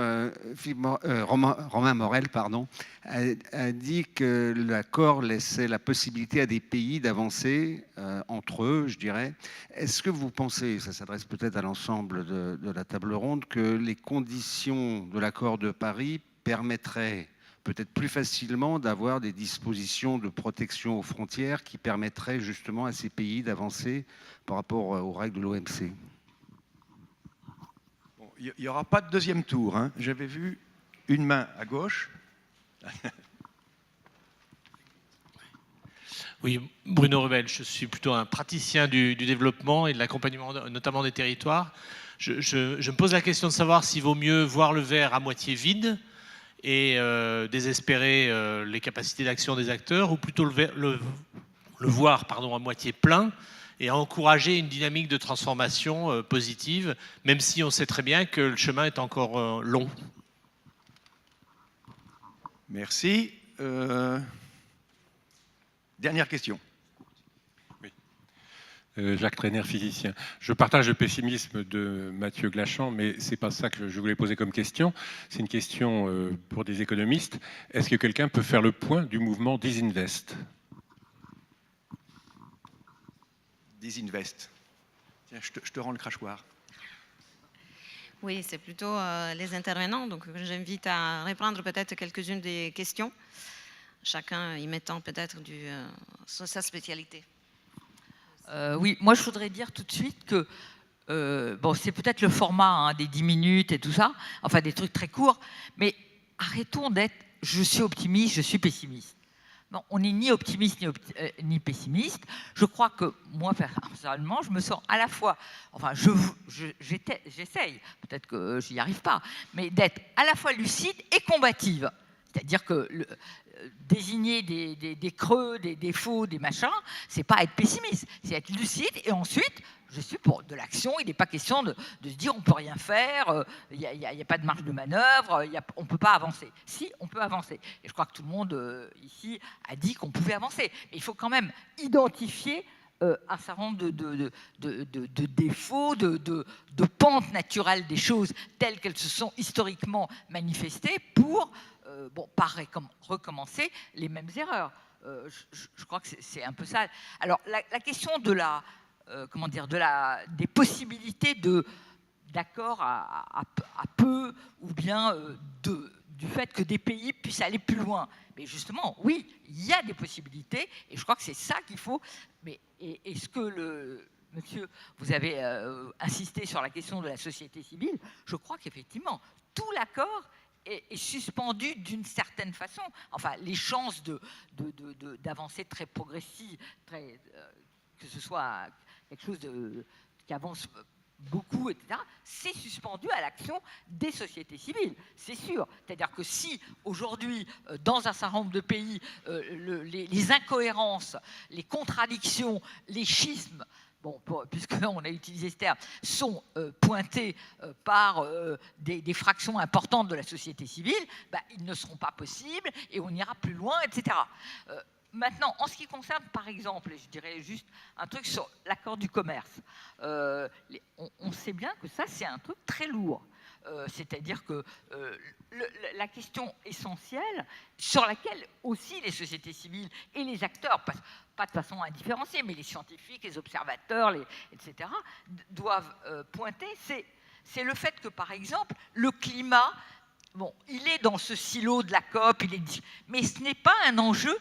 Romain Morel, pardon, a dit que l'accord laissait la possibilité à des pays d'avancer entre eux, je dirais. Est-ce que vous pensez, ça s'adresse peut-être à l'ensemble de la table ronde, que les conditions de l'accord de Paris permettraient peut-être plus facilement d'avoir des dispositions de protection aux frontières qui permettraient justement à ces pays d'avancer par rapport aux règles de l'OMC? Il n'y aura pas de deuxième tour. Hein. J'avais vu une main à gauche. Oui, Bruno Rebel, je suis plutôt un praticien du développement et de l'accompagnement, notamment des territoires. Je me pose la question de savoir s'il vaut mieux voir le verre à moitié vide et désespérer les capacités d'action des acteurs, ou plutôt le voir à moitié plein et encourager une dynamique de transformation positive, même si on sait très bien que le chemin est encore long. Merci. Dernière question. Oui. Jacques Trainer, physicien. Je partage le pessimisme de Mathieu Glachan, mais ce n'est pas ça que je voulais poser comme question. C'est une question pour des économistes. Est-ce que quelqu'un peut faire le point du mouvement Disinvest ? Disinvest. Tiens, je te rends le crachoir. Oui, c'est plutôt les intervenants. Donc, j'invite à reprendre peut-être quelques-unes des questions, chacun y mettant peut-être sa spécialité. Oui, moi je voudrais dire tout de suite que bon, c'est peut-être le format des 10 minutes et tout ça, enfin des trucs très courts, mais arrêtons d'être je suis optimiste, je suis pessimiste. Non, on n'est ni optimiste ni pessimiste. Je crois que moi, personnellement, je me sens à la fois, enfin, j'essaye, peut-être que je n'y arrive pas, mais d'être à la fois lucide et combative. C'est-à-dire que désigner des creux, des défauts, des machins, c'est pas être pessimiste, c'est être lucide. Et ensuite, je suis pour de l'action. Il n'est pas question de se dire on peut rien faire, il n'y a pas de marge de manœuvre, on ne peut pas avancer. Si, on peut avancer. Et je crois que tout le monde ici a dit qu'on pouvait avancer. Mais il faut quand même identifier un certain nombre de défauts, de pentes naturelles des choses telles qu'elles se sont historiquement manifestées pour pas recommencer les mêmes erreurs. Je crois que c'est un peu ça. Alors, la question des possibilités d'accord à peu, ou bien du fait que des pays puissent aller plus loin. Mais justement, oui, il y a des possibilités, et je crois que c'est ça qu'il faut. Mais est-ce que monsieur, vous avez insisté sur la question de la société civile? Je crois qu'effectivement, tout l'accord est suspendu d'une certaine façon. Enfin, les chances d'avancer très progressive, que ce soit quelque chose qui avance beaucoup, etc., c'est suspendu à l'action des sociétés civiles, c'est sûr. C'est-à-dire que si, aujourd'hui, dans un certain nombre de pays, les incohérences, les contradictions, les schismes, puisqu'on a utilisé ce terme, sont pointés par des fractions importantes de la société civile, ils ne seront pas possibles et on ira plus loin, etc. Maintenant, en ce qui concerne, par exemple, et je dirais juste un truc sur l'accord du commerce, on sait bien que ça, c'est un truc très lourd. C'est-à-dire que la question essentielle, sur laquelle aussi les sociétés civiles et les acteurs, pas de façon indifférenciée, mais les scientifiques, les observateurs, etc., doivent pointer, c'est le fait que, par exemple, le climat, il est dans ce silo de la COP, mais ce n'est pas un enjeu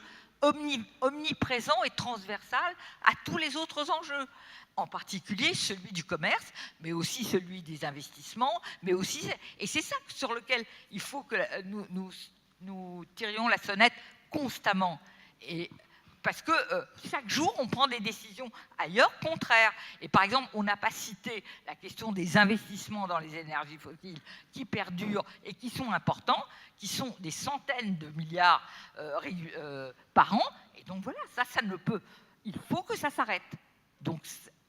omniprésent et transversal à tous les autres enjeux, en particulier celui du commerce, mais aussi celui des investissements, mais aussi, et c'est ça sur lequel il faut que nous tirions la sonnette constamment, parce que chaque jour on prend des décisions ailleurs contraires. Et par exemple, on n'a pas cité la question des investissements dans les énergies fossiles qui perdurent et qui sont importants, qui sont des centaines de milliards par an. Et donc voilà, ça ne peut. Il faut que ça s'arrête. Donc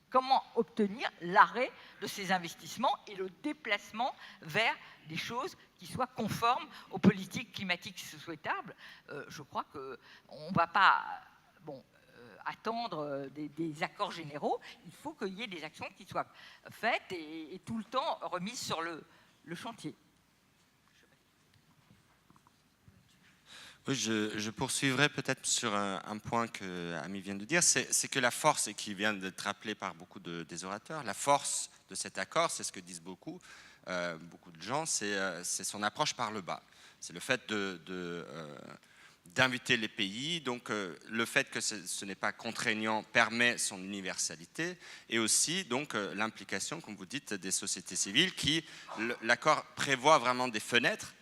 comment obtenir l'arrêt de ces investissements et le déplacement vers des choses qui soient conformes aux politiques climatiques souhaitables? Je crois qu'on ne va pas attendre des accords généraux. Il faut qu'il y ait des actions qui soient faites et tout le temps remises sur le chantier. Oui, je poursuivrai peut-être sur un point que Ami vient de dire, c'est que la force, et qui vient d'être rappelée par beaucoup des orateurs, la force de cet accord, c'est ce que disent beaucoup de gens, c'est son approche par le bas. C'est le fait d'inviter les pays, donc le fait que ce n'est pas contraignant permet son universalité, et aussi donc l'implication, comme vous dites, des sociétés civiles, l'accord prévoit vraiment des fenêtres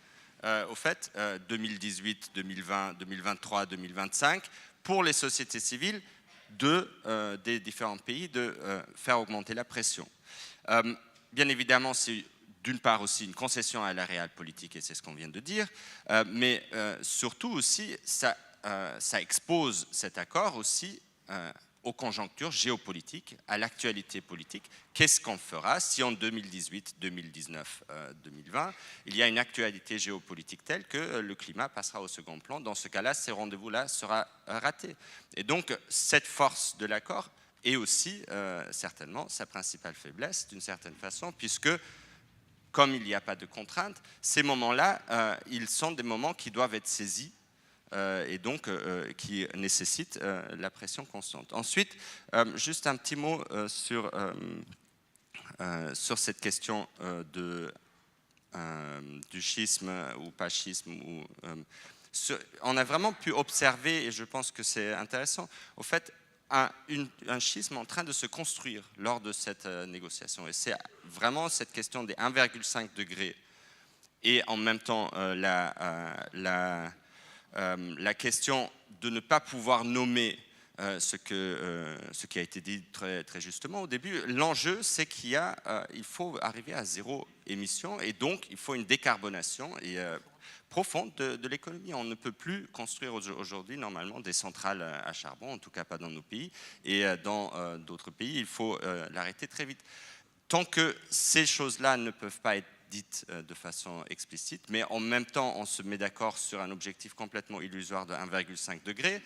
au fait, 2018, 2020, 2023, 2025, pour les sociétés civiles des différents pays de faire augmenter la pression. Bien évidemment, c'est d'une part aussi une concession à la réelle politique, et c'est ce qu'on vient de dire, mais surtout aussi, ça expose cet accord aussi aux conjonctures géopolitiques, à l'actualité politique. Qu'est-ce qu'on fera si en 2018, 2019, 2020, il y a une actualité géopolitique telle que le climat passera au second plan? Dans ce cas-là, ces rendez-vous-là sera raté. Et donc, cette force de l'accord est aussi certainement sa principale faiblesse, d'une certaine façon, puisque comme il n'y a pas de contraintes, ces moments-là, ils sont des moments qui doivent être saisis et donc qui nécessitent la pression constante. Ensuite, juste un petit mot sur cette question du schisme ou pas schisme. On a vraiment pu observer, et je pense que c'est intéressant, au fait, un schisme en train de se construire lors de cette négociation. Et c'est vraiment cette question des 1,5 degrés et en même temps la question de ne pas pouvoir nommer ce qui a été dit très, très justement au début. L'enjeu, c'est qu'il faut arriver à zéro émission et donc il faut une décarbonation profonde de l'économie. On ne peut plus construire aujourd'hui normalement des centrales à charbon, en tout cas pas dans nos pays, et dans d'autres pays, il faut l'arrêter très vite. Tant que ces choses-là ne peuvent pas être dites de façon explicite, mais en même temps on se met d'accord sur un objectif complètement illusoire de 1,5 degré,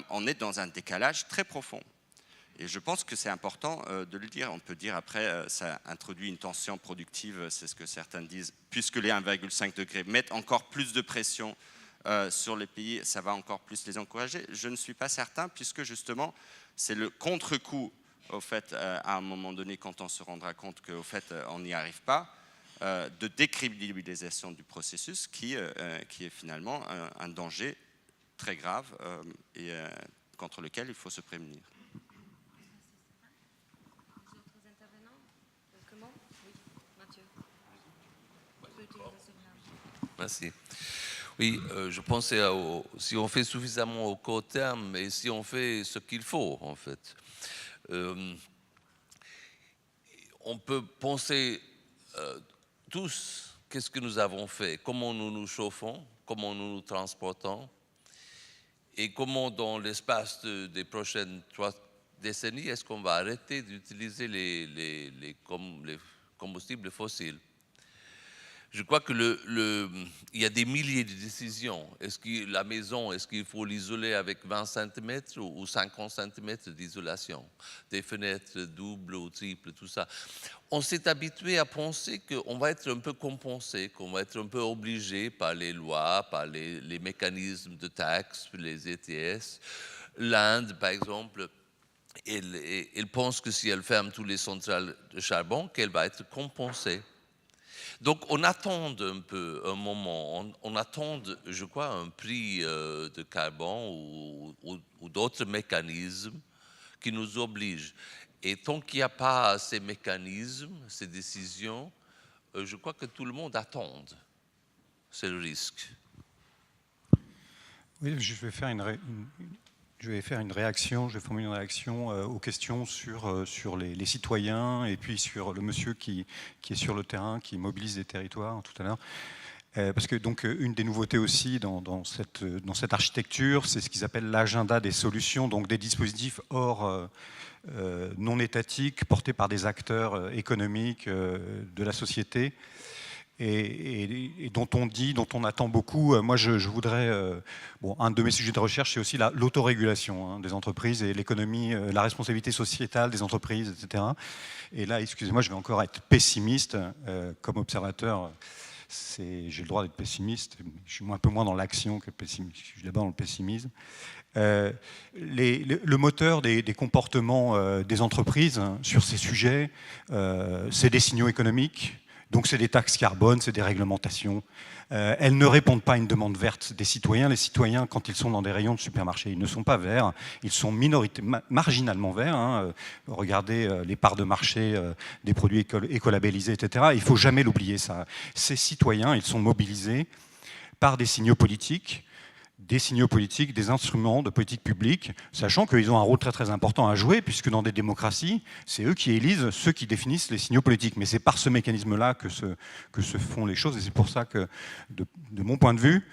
on est dans un décalage très profond. Et je pense que c'est important de le dire. On peut dire après, ça introduit une tension productive, c'est ce que certains disent, puisque les 1,5 degrés mettent encore plus de pression sur les pays, ça va encore plus les encourager. Je ne suis pas certain, puisque justement, c'est le contre-coup, au fait, à un moment donné, quand on se rendra compte qu'au fait, on n'y arrive pas, de décrédibilisation du processus qui est finalement un danger très grave et contre lequel il faut se prémunir. Merci. Oui, je pensais si on fait suffisamment au court terme et si on fait ce qu'il faut, en fait. On peut penser tous qu'est-ce que nous avons fait, comment nous nous chauffons, comment nous nous transportons et comment dans l'espace des prochaines 3 décennies, est-ce qu'on va arrêter d'utiliser les combustibles fossiles. Je crois que il y a des milliers de décisions. Est-ce que la maison, est-ce qu'il faut l'isoler avec 20 cm ou 50 cm d'isolation? Des fenêtres doubles ou triples, tout ça. On s'est habitué à penser qu'on va être un peu compensé, qu'on va être un peu obligé par les lois, par les mécanismes de taxes, les ETS. L'Inde, par exemple, elle pense que si elle ferme toutes les centrales de charbon, qu'elle va être compensée. Donc on attend un peu un moment, on attend, je crois, un prix de carbone ou d'autres mécanismes qui nous obligent. Et tant qu'il n'y a pas ces mécanismes, ces décisions, je crois que tout le monde attend. C'est le risque. Oui, je vais formuler une réaction aux questions sur les citoyens et puis sur le monsieur qui est sur le terrain, qui mobilise des territoires tout à l'heure. Parce que donc une des nouveautés aussi dans cette architecture, c'est ce qu'ils appellent l'agenda des solutions, donc des dispositifs hors non étatiques portés par des acteurs économiques de la société. Et dont on attend beaucoup. Moi, je voudrais... un de mes sujets de recherche, c'est aussi l'autorégulation des entreprises et l'économie, la responsabilité sociétale des entreprises, etc. Et là, excusez-moi, je vais encore être pessimiste. Comme observateur, j'ai le droit d'être pessimiste. Je suis un peu moins dans l'action que pessimiste. Je suis d'abord dans le pessimisme. Le moteur des comportements des entreprises sur ces sujets, c'est des signaux économiques. Donc c'est des taxes carbone, c'est des réglementations. Elles ne répondent pas à une demande verte des citoyens. Les citoyens, quand ils sont dans des rayons de supermarché, ils ne sont pas verts, ils sont marginalement verts. Regardez les parts de marché des produits écolabellisés, etc. Il ne faut jamais l'oublier, ça. Ces citoyens, ils sont mobilisés par des signaux politiques, des instruments de politique publique, sachant qu'ils ont un rôle très très important à jouer, puisque dans des démocraties, c'est eux qui élisent ceux qui définissent les signaux politiques. Mais c'est par ce mécanisme-là que se font les choses, et c'est pour ça que, de mon point de vue,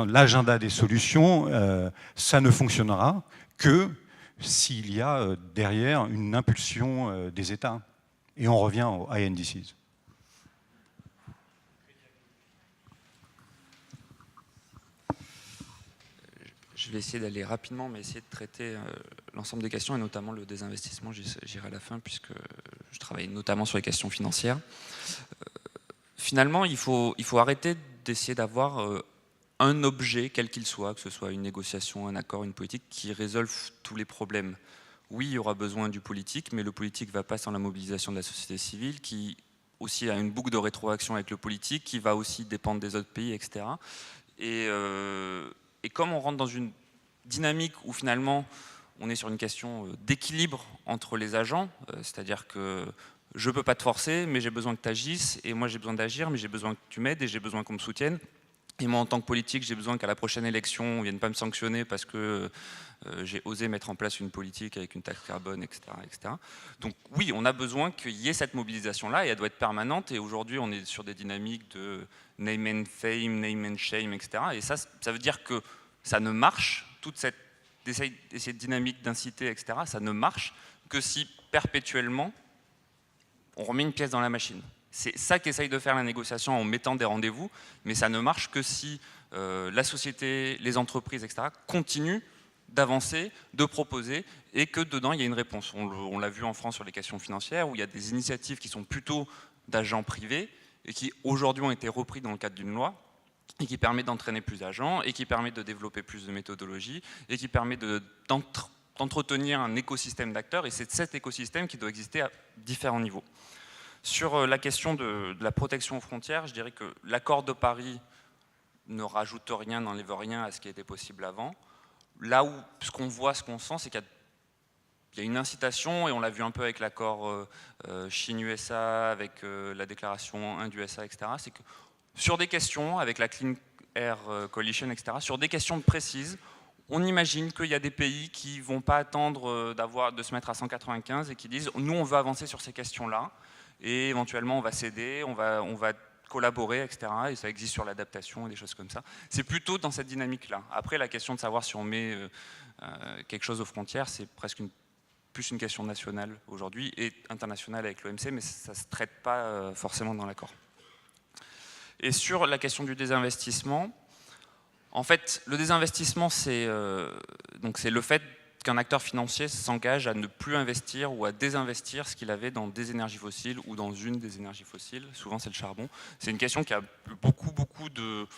l'agenda des solutions, ça ne fonctionnera que s'il y a derrière une impulsion des États. Et on revient aux INDCs. Je vais essayer d'aller rapidement, mais essayer de traiter l'ensemble des questions, et notamment le désinvestissement, j'irai à la fin, puisque je travaille notamment sur les questions financières. Finalement, il faut arrêter d'essayer d'avoir un objet, quel qu'il soit, que ce soit une négociation, un accord, une politique, qui résolve tous les problèmes. Oui, il y aura besoin du politique, mais le politique ne va pas sans la mobilisation de la société civile, qui aussi a une boucle de rétroaction avec le politique, qui va aussi dépendre des autres pays, etc. Et comme on rentre dans une dynamique où finalement on est sur une question d'équilibre entre les agents, c'est-à-dire que je ne peux pas te forcer, mais j'ai besoin que tu agisses, et moi j'ai besoin d'agir, mais j'ai besoin que tu m'aides, et j'ai besoin qu'on me soutienne. Et moi en tant que politique, j'ai besoin qu'à la prochaine élection, on ne vienne pas me sanctionner parce que j'ai osé mettre en place une politique avec une taxe carbone, etc., etc. Donc oui, on a besoin qu'il y ait cette mobilisation-là, et elle doit être permanente, et aujourd'hui on est sur des dynamiques de name and fame, name and shame, etc. Et ça veut dire que ça ne marche, toute cette dynamique d'inciter, etc., ça ne marche que si perpétuellement on remet une pièce dans la machine. C'est ça qu'essaye de faire la négociation en mettant des rendez-vous, mais ça ne marche que si la société, les entreprises, etc., continuent d'avancer, de proposer, et que dedans il y a une réponse. On l'a vu en France sur les questions financières, où il y a des initiatives qui sont plutôt d'agents privés, et qui aujourd'hui ont été repris dans le cadre d'une loi, et qui permet d'entraîner plus d'agents, et qui permet de développer plus de méthodologies, et qui permet d'entretenir un écosystème d'acteurs, et c'est cet écosystème qui doit exister à différents niveaux. Sur la question de la protection aux frontières, je dirais que l'accord de Paris ne rajoute rien, n'enlève rien à ce qui était possible avant. Là où ce qu'on voit, ce qu'on sent, c'est qu'il y a une incitation, et on l'a vu un peu avec l'accord Chine-USA, avec la déclaration Inde-USA, etc. C'est que sur des questions, avec la Clean Air Coalition, etc., sur des questions précises, on imagine qu'il y a des pays qui ne vont pas attendre de se mettre à 195 et qui disent « nous, on veut avancer sur ces questions-là ». Et éventuellement on va céder, on va collaborer, etc. Et ça existe sur l'adaptation et des choses comme ça. C'est plutôt dans cette dynamique-là. Après, la question de savoir si on met quelque chose aux frontières, c'est presque plus une question nationale aujourd'hui, et internationale avec l'OMC, mais ça ne se traite pas forcément dans l'accord. Et sur la question du désinvestissement, en fait, le désinvestissement, c'est le fait qu'un acteur financier s'engage à ne plus investir ou à désinvestir ce qu'il avait dans des énergies fossiles ou dans une des énergies fossiles. Souvent, c'est le charbon. C'est une question qui a beaucoup de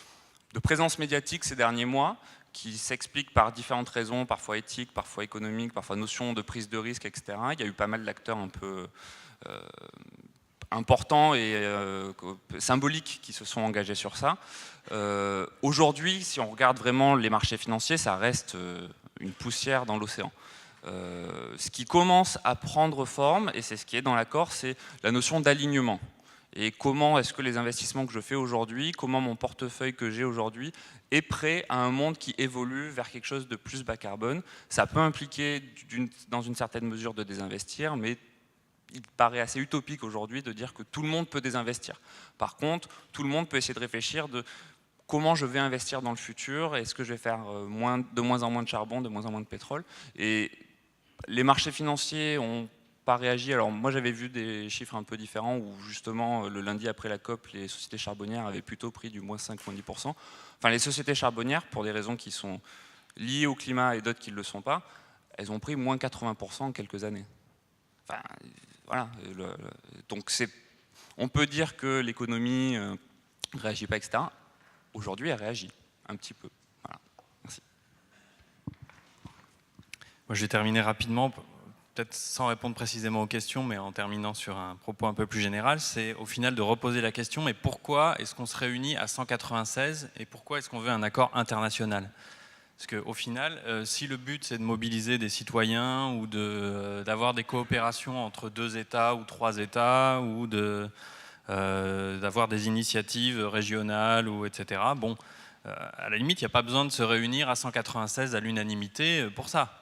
présence médiatique ces derniers mois, qui s'explique par différentes raisons, parfois éthiques, parfois économiques, parfois notion de prise de risque, etc. Il y a eu pas mal d'acteurs un peu importants et symboliques qui se sont engagés sur ça. Aujourd'hui, si on regarde vraiment les marchés financiers, ça reste une poussière dans l'océan. Ce qui commence à prendre forme, et c'est ce qui est dans l'accord, c'est la notion d'alignement. Et comment est-ce que les investissements que je fais aujourd'hui, comment mon portefeuille que j'ai aujourd'hui est prêt à un monde qui évolue vers quelque chose de plus bas carbone. Ça peut impliquer dans une certaine mesure de désinvestir, mais il paraît assez utopique aujourd'hui de dire que tout le monde peut désinvestir. Par contre, tout le monde peut essayer de réfléchir de comment je vais investir dans le futur, est-ce que je vais faire de moins en moins de charbon, de moins en moins de pétrole. Et les marchés financiers ont pas réagi. Alors moi j'avais vu des chiffres un peu différents où justement le lundi après la COP, les sociétés charbonnières avaient plutôt pris du moins 5-10%. Enfin les sociétés charbonnières, pour des raisons qui sont liées au climat et d'autres qui ne le sont pas, elles ont pris moins 80% en quelques années. Enfin voilà. Donc on peut dire que l'économie ne réagit pas, etc. Aujourd'hui elle réagit un petit peu. Voilà. Merci. Moi je vais terminer rapidement. Peut-être sans répondre précisément aux questions, mais en terminant sur un propos un peu plus général, c'est au final de reposer la question, mais pourquoi est-ce qu'on se réunit à 196 et pourquoi est-ce qu'on veut un accord international? Parce qu'au final, si le but c'est de mobiliser des citoyens ou d'avoir des coopérations entre 2 États ou 3 États ou d'avoir des initiatives régionales, ou etc. Bon, à la limite, il n'y a pas besoin de se réunir à 196 à l'unanimité pour ça.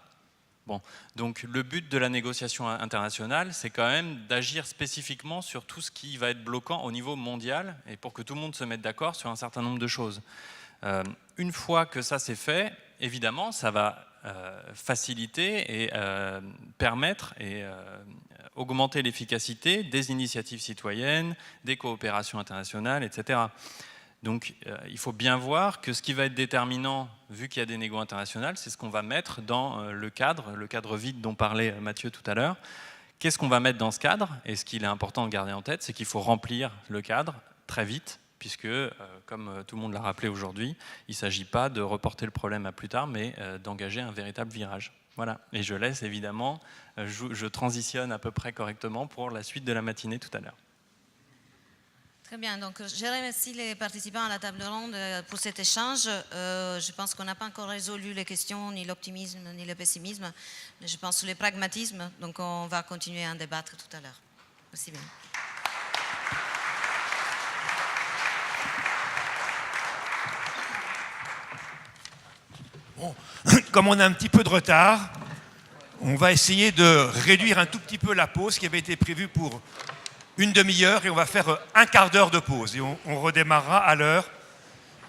Bon, donc le but de la négociation internationale, c'est quand même d'agir spécifiquement sur tout ce qui va être bloquant au niveau mondial et pour que tout le monde se mette d'accord sur un certain nombre de choses. Une fois que ça c'est fait, évidemment, ça va faciliter et permettre et augmenter l'efficacité des initiatives citoyennes, des coopérations internationales, etc. Donc il faut bien voir que ce qui va être déterminant, vu qu'il y a des négos internationales, c'est ce qu'on va mettre dans le cadre vide dont parlait Mathieu tout à l'heure. Qu'est-ce qu'on va mettre dans ce cadre? Et ce qu'il est important de garder en tête, c'est qu'il faut remplir le cadre très vite, puisque, comme tout le monde l'a rappelé aujourd'hui, il ne s'agit pas de reporter le problème à plus tard, mais d'engager un véritable virage. Voilà. Et je laisse évidemment, je transitionne à peu près correctement pour la suite de la matinée tout à l'heure. Très bien, donc je remercie les participants à la table ronde pour cet échange. Je pense qu'on n'a pas encore résolu les questions, ni l'optimisme, ni le pessimisme, mais je pense le pragmatisme, donc on va continuer à en débattre tout à l'heure. Merci bien. Bon, comme on a un petit peu de retard, on va essayer de réduire un tout petit peu la pause qui avait été prévue pour une demi-heure et on va faire un quart d'heure de pause et on redémarrera à l'heure,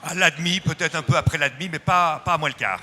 à l'admi, peut-être un peu après l'admi, mais pas à moins le quart.